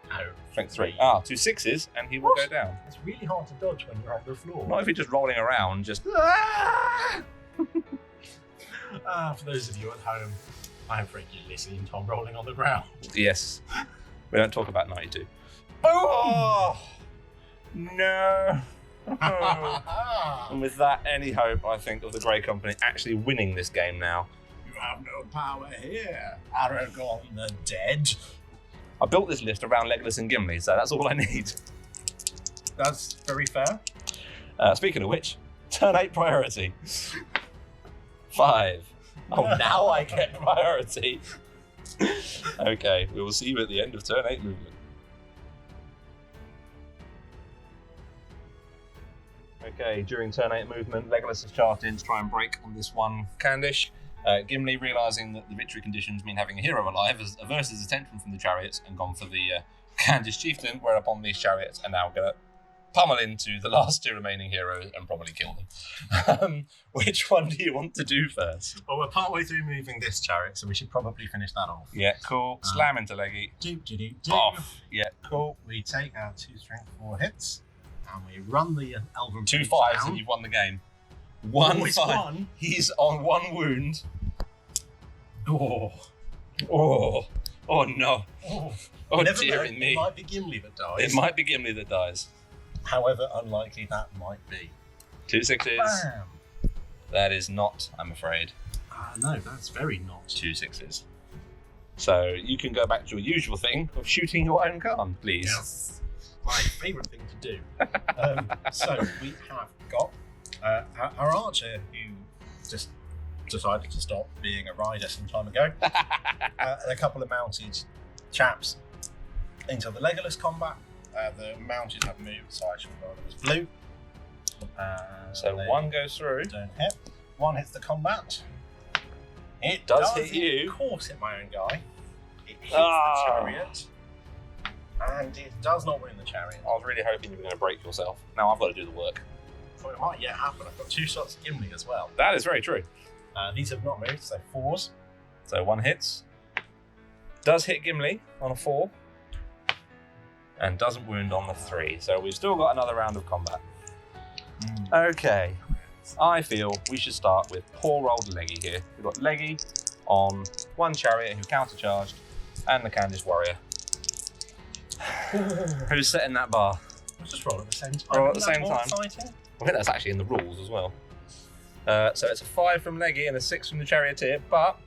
No. Strength 3. Ah, 2 6s, and he will go down. It's really hard to dodge when you're on the floor. Not if you're just rolling around, just. For those of you at home, I have regularly seen Tom rolling on the ground. Yes. We don't talk about 92. Oh! No. And with that, any hope, I think, of the Grey Company actually winning this game now. You have no power here, Aragorn the dead. I built this list around Legolas and Gimli, so that's all I need. That's very fair. Speaking of which, turn 8 priority. 5. Oh, now I get priority. Okay, we will see you at the end of turn 8 movement. Okay, during turn 8 movement, Legolas has charged in to try and break on this 1 Candish. Gimli, realising that the victory conditions mean having a hero alive, has averted his attention from the chariots and gone for the Candish chieftain, whereupon these chariots are now going to pummel into the last 2 remaining heroes and probably kill them. Which one do you want to do first? Well, we're partway through moving this chariot, so we should probably finish that off. Yeah, cool. Slam into Leggy. Off. Yeah, cool. We take our 2 strength 4 hits, and we run the elven 2 prince 5s down. and you've won the game. 1 Always 5. one. He's on 1 wound. Oh. Oh. Oh no. Oh. Oh Never know, dearie me. It might be Gimli that dies. It might be Gimli that dies. However unlikely that might be. 2 6s. Bam. That is not, I'm afraid, No, that's very not. 2 6s. So you can go back to your usual thing of shooting your own gun, please. Yes. My favourite thing to do. So we have got our archer who just decided to stop being a rider some time ago, and a couple of mounted chaps into the Legolas combat. The mounted have moved, so I should roll it as blue. So they 1 goes through. don't hit. 1 hits the combat. It Does hit you. Of course, hit my own guy. It hits Ah. the chariot, and it does not win the chariot. I was really hoping you were going to break yourself. Now I've got to do the work. Well, it might yet happen. I've got 2 shots at Gimli as well. That is very true. These have not moved, so 4s. So 1 hits. Does hit Gimli on a 4. And doesn't wound on the 3. So we've still got another round of combat. Okay. I feel we should start with poor old Leggy here. We've got Leggy on 1 chariot who countercharged, and the Candice warrior. Who's setting that bar? Let's just roll at the same time. Roll at the Isn't that same more time. exciting? I think that's actually in the rules as well. So it's a 5 from Leggy and a 6 from the charioteer, but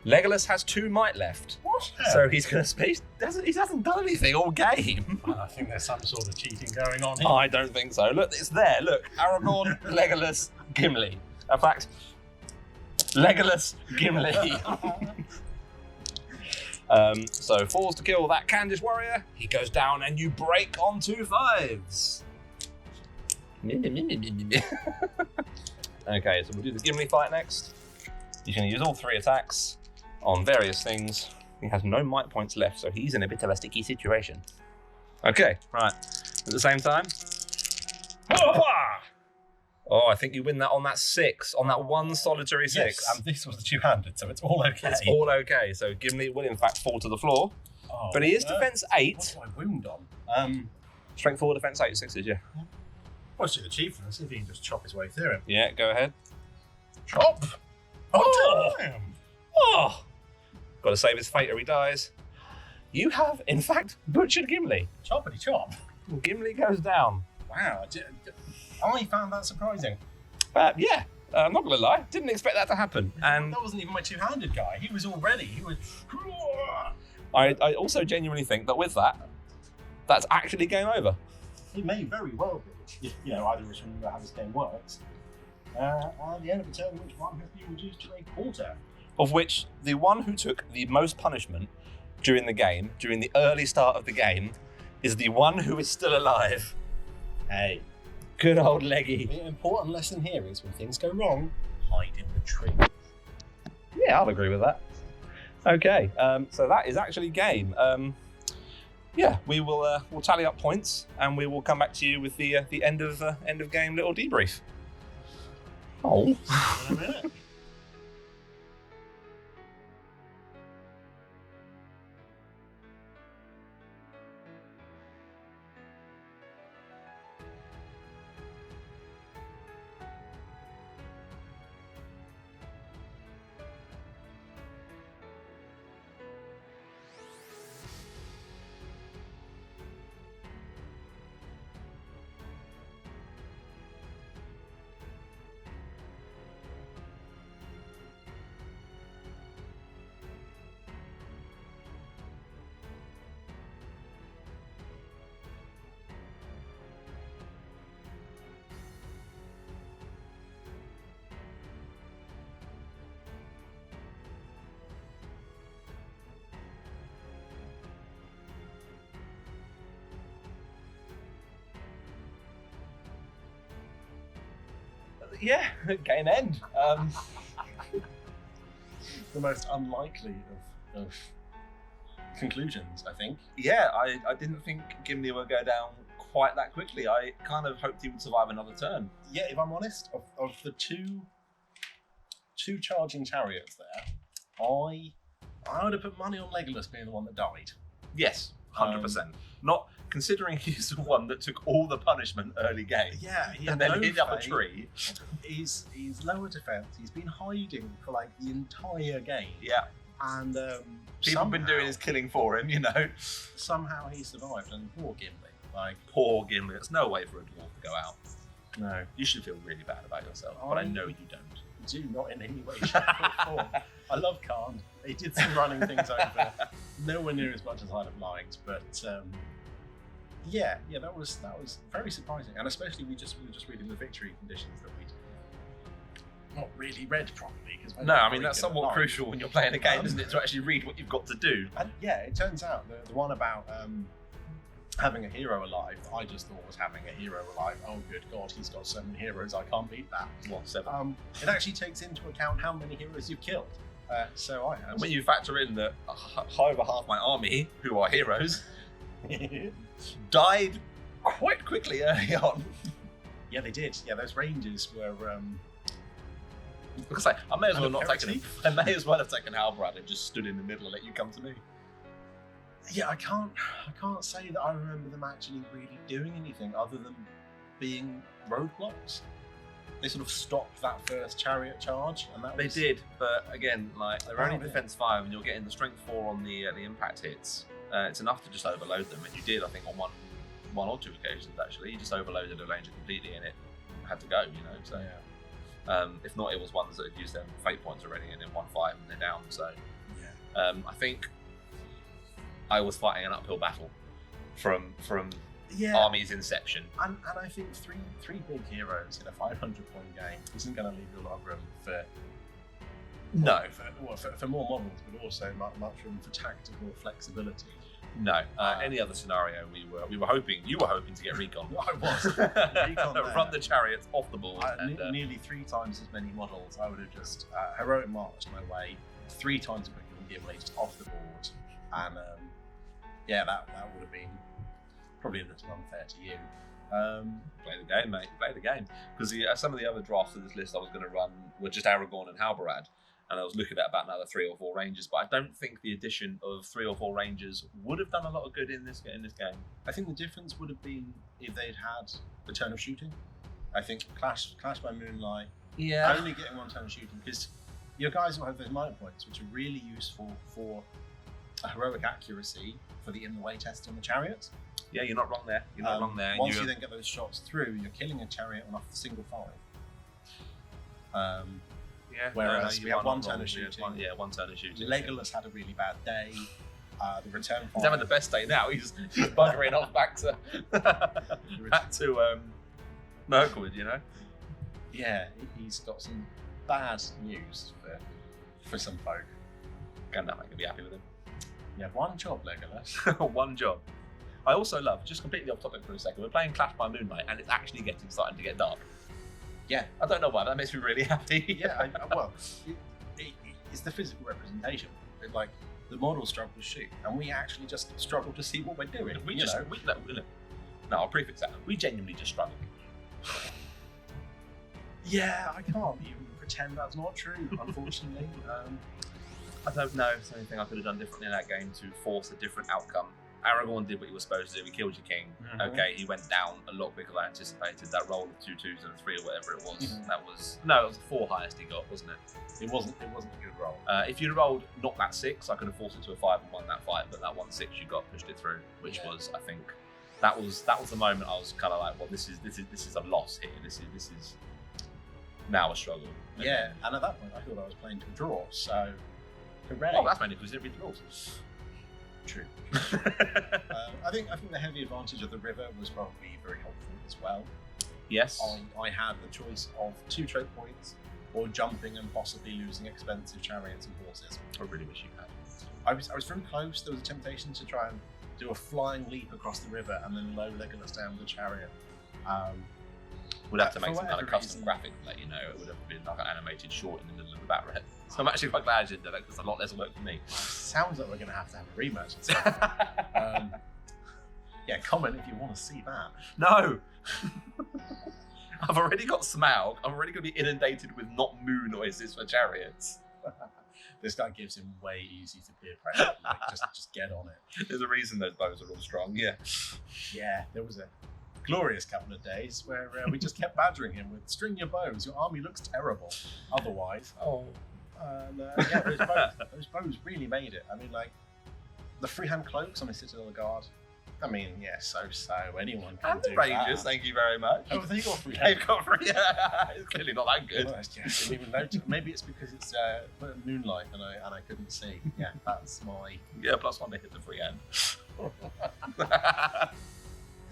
Legolas has 2 might left. What? So he's going to space. He hasn't done anything all game. I think there's some sort of cheating going on here. I don't think so. Look, it's there. Look, Aragorn, Legolas, Gimli. In fact, Legolas, Gimli. So 4s to kill that Candish warrior. He goes down and you break on 2 5s. Okay, so we'll do the Gimli fight next. He's going to use all 3 attacks on various things. He has no might points left, so he's in a bit of a sticky situation. Okay, right. At the same time. Oh, I think you win that on that 6, on that one solitary 6. Yes, and this was the two-handed, so it's all okay. It's all okay. So Gimli will in fact fall to the floor. Oh, but he is defense 8. What's my wound on? Strength 4, defense 8, 6s, yeah. Let's do the chief and see if he can just chop his way through him. Yeah, go ahead. Chop! Oh, damn! Oh! Got to save his fate or he dies. You have, in fact, butchered Gimli. Choppity chop. Gimli goes down. Wow, I found that surprising. Yeah, I'm not going to lie. Didn't expect that to happen. And that wasn't even my two-handed guy. He was already. He was. I also genuinely think that with that, that's actually game over. It may very well be. Either which remember how this game works. And the end of a turn, which one has been reduced to a quarter. Of which the one who took the most punishment during the game, during the early start of the game, is the one who is still alive. Hey. Good old Leggy. The important lesson here is when things go wrong, hide in the tree. Yeah, I'll agree with that. Okay, so that is actually game. Yeah, we will we'll tally up points and we will come back to you with the end of game little debrief. Oh. In a minute. Yeah, game end. The most unlikely of conclusions, I think. Yeah, I didn't think Gimli would go down quite that quickly. I kind of hoped he would survive another turn. Yeah, if I'm honest, of the two charging chariots there, I would have put money on Legolas being the one that died. Yes, 100%. Not considering he's the one that took all the punishment early game. Yeah, he and then hit up a tree. He's lower defense. He's been hiding for like the entire game. Yeah. And people have been doing his killing for him, Somehow he survived, and poor Gimli. Poor Gimli. There's no way for a dwarf to go out. No. You should feel really bad about yourself, but I know you don't. Do not in any way, shape, or form. I love Khand. He did some running things over. Nowhere near as much as I'd have liked, but yeah, that was very surprising, and especially we were just reading the victory conditions that we'd not really read properly. No, I mean that's somewhat crucial when you're playing a game, isn't it, to actually read what you've got to do? And yeah, it turns out the one about having a hero alive, I just thought was having a hero alive. Oh, good God, he's got so many heroes, I can't beat that. What, 7? It actually takes into account how many heroes you've killed. So I have. When you factor in that over half my army, who are heroes, died quite quickly early on. Yeah, they did. Yeah, those rangers were. Because I may as well not taken. I may as well have taken Halbrand and just stood in the middle and let you come to me. Yeah, I can't say that I remember them actually really doing anything other than being roadblocks. They sort of stopped that first chariot charge, and that they did. But again, they're only defense 5, and you're getting the strength 4 on the impact hits. It's enough to just overload them, and you did, I think, on one or two occasions actually. You just overloaded a ranger completely, and it had to go. So. Yeah. If not, it was ones that had used their fate points already and then won 5 and they're down. So I think I was fighting an uphill battle from Armies' inception. And I think three big heroes in a 500-point game isn't going to leave you a lot of room for for more models, but also much room for tactical flexibility. No, any other scenario you were hoping to get recon. I was recon run the chariots off the board. Nearly 3 times as many models. I would have just heroic marched my way 3 times quicker than Gimli, just off the board, and that would have been probably a little unfair to you. Play the game, mate. Play the game. Because some of the other drafts of this list I was going to run were just Aragorn and Halbarad, and I was looking at about another 3 or 4 rangers. But I don't think the addition of 3 or 4 rangers would have done a lot of good in this game. I think the difference would have been if they'd had the turn of shooting. I think Clash by Moonlight, only getting 1 turn of shooting, because your guys will have those minor points, which are really useful for a heroic accuracy for the in the way test on the chariots. Yeah, you're not wrong there. Once you then get those shots through, you're killing a chariot on off the single 5. Whereas we have 1 turn of shooting. 1 turn of shooting. Legolas had a really bad day. The return. He's having the best day now. He's buggering off back to Mirkwood, you know. Yeah, he's got some bad news for some folk. Gandalf ain't gonna be happy with him. You have 1 job, Legolas. 1 job. I also love, just completely off topic for a second, we're playing Clash by Moonlight and it's actually starting to get dark. Yeah. I don't know why, but that makes me really happy. It's the physical representation. Like, the models struggle to shoot, and we actually just struggle to see what we're doing. No, I'll prefix that. We genuinely just struggle. Yeah, I can't even pretend that's not true, unfortunately. I don't know if there's anything I could have done differently in that game to force a different outcome. Aragorn did what he was supposed to do. He killed your king. Mm-hmm. Okay, he went down a lot quicker than I anticipated. That roll of 2 2s and a 3 or whatever it was. Mm-hmm. It was the 4 highest he got, wasn't it? It wasn't a good roll. If you'd rolled not that 6, I could have forced it to a 5 and won that fight. But that 1 6 you got pushed it through, which was, I think, that was the moment I was kind of like, well, this is a loss here. This is now a struggle. Yeah, and at that point I thought I was playing to a draw. So, hooray! Oh, that's mainly because you didn't read the rules. True. I think the heavy advantage of the river was probably very helpful as well. Yes. I had the choice of 2 trait points or jumping and possibly losing expensive chariots and horses. I really wish you had. I was very close. There was a temptation to try and do a flying leap across the river and then low Legolas down with the chariot. We'd have to make some kind of custom graphic to let you know. It would have been like an animated short in the middle of the bat red. So I'm actually quite glad I did that because it's a lot less work for me. Sounds like we're going to have a rematch. Comment if you want to see that. No! I've already got Smaug. I'm already going to be inundated with not moo noises for chariots. This guy gives him way easy to peer pressure. Like, just get on it. There's a reason those bows are all strong. Yeah. Yeah, there was a glorious couple of days where we just kept badgering him with string your bows. Your army looks terrible otherwise. Those bows really made it. I mean, like the freehand cloaks on a Citadel Guard. I mean, so anyone can do that. And the Rangers, thank you very much. Oh, they got freehand. They've got freehand. It's clearly not that good. Well, I didn't even notice. Maybe it's because it's Moonlight and I couldn't see. Yeah, that's my. Yeah, +1 to hit the freehand.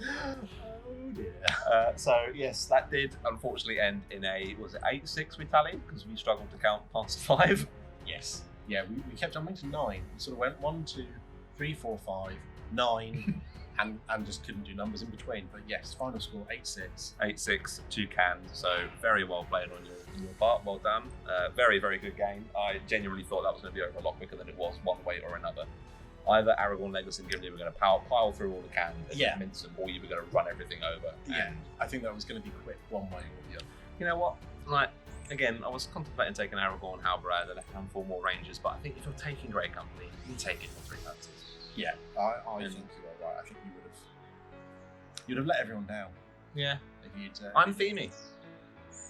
Oh dear. So yes, that did unfortunately end in a 8-6 we tallied because we struggled to count past 5. Yes. Yeah, we kept jumping to 9. We sort of went 1, 2, 3, 4, 5, 9, and just couldn't do numbers in between. But yes, final score 8-6. 8-6 to Khand. So very well played on your part. Well done. Very very good game. I genuinely thought that was going to be over a lot quicker than it was, one way or another. Either Aragorn, Legolas, and Gimli were going to pile through all the Khand and mince them, or you were going to run everything over. Yeah, I think that was going to be quick one way or the other. You know what? Like, again, I was contemplating taking Aragorn, Halbarad, and a handful more Rangers, but I think if you're taking great company, you take it for 3 months. Yeah, I think you are right. I think you'd have let everyone down. Yeah. If you'd, I'm themey.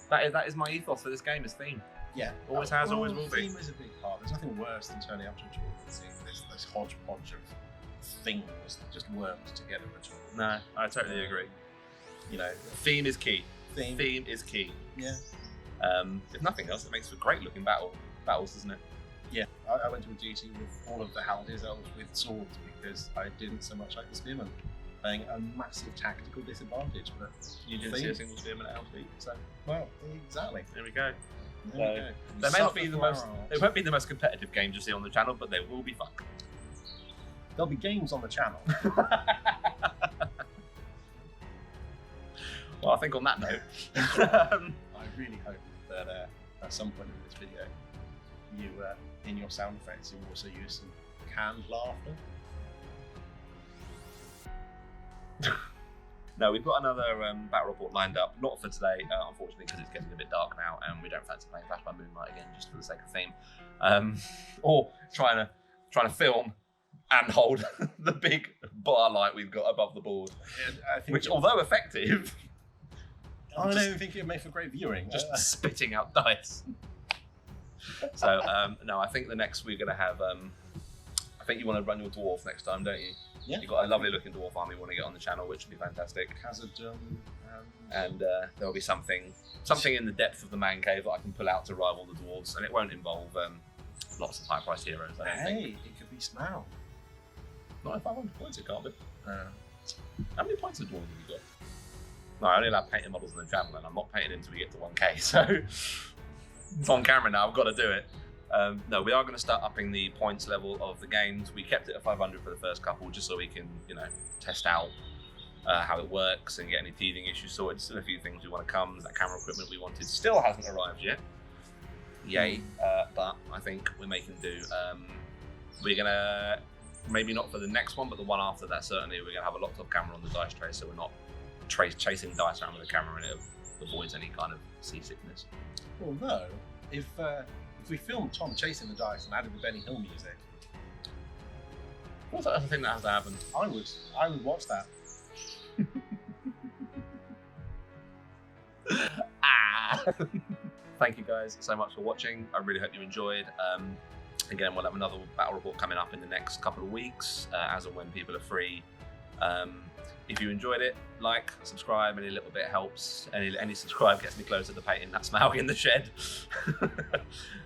That is my ethos for this game, is theme. Yeah. Always has, always will be. Theme is a big part. There's nothing worse than turning up to a tournament and seeing this hodgepodge of things that just worked together at all. No, I totally agree. You know, theme is key. Theme is key. Yeah. If nothing else, it makes for great looking battles, doesn't it? Yeah, I went to a duty with all of the Haldiz elves with swords because I didn't so much like the spearmen, playing a massive tactical disadvantage. But You didn't see a single spearman at LP, so well, exactly. there we go. There we go. They may not Suffer be the for our most. art. They won't be the most competitive games you see on the channel, but they will be fun. There'll be games on the channel. Well, I think on that note, I really hope that at some point in this video, you, in your sound effects, you also use some canned laughter. no, we've got another battle report lined up, not for today, unfortunately, because it's getting a bit dark now, and we don't fancy playing Flash by Moonlight again, just for the sake of theme, or trying to film and hold the big bar light we've got above the board, I think which, although effective, I don't think it'd make for great viewing. just spitting out dice. So no, I think the next we're going to have. I think you want to run your dwarf next time, don't you? Yeah. You've got a lovely looking dwarf army you want to get on the channel, which would be fantastic. Khazad, And there'll be something in the depth of the man cave that I can pull out to rival the dwarves, and it won't involve lots of high-priced heroes. I don't think. hey, it could be Smaug. Not if 500 points, it can't be. How many points of dwarves have you got? No, I only allow painted models in the channel, and I'm not painting until we get to 1k. So it's on camera now. I've got to do it. No, we are going to start upping the points level of the games. We kept it at 500 for the first couple, just so we can, test out how it works and get any teething issues sorted. Still a few things we want to come. That camera equipment we wanted still hasn't arrived yet. Yay! But I think we're making do. We're gonna maybe not for the next one, but the one after that certainly. We're gonna have a laptop camera on the dice tray, so we're not chasing dice around with the camera, and it avoids any kind of seasickness. Well, no. If we filmed Tom chasing the dice and added the Benny Hill music, What's that other thing that has to happen? I would watch that. Thank you guys so much for watching. I really hope you enjoyed. Again, we'll have another battle report coming up in the next couple of weeks, as and when people are free. If you enjoyed it, like, subscribe. Any little bit helps. Any subscribe gets me closer to painting that Smaug in the shed.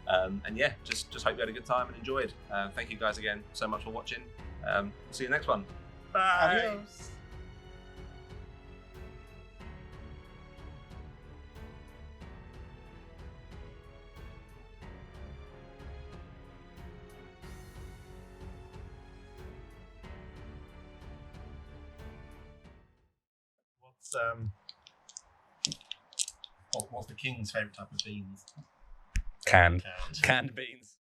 And yeah, just hope you had a good time and enjoyed. Thank you guys again so much for watching. See you next one. Bye. Adios. What's the king's favourite type of beans? Canned beans.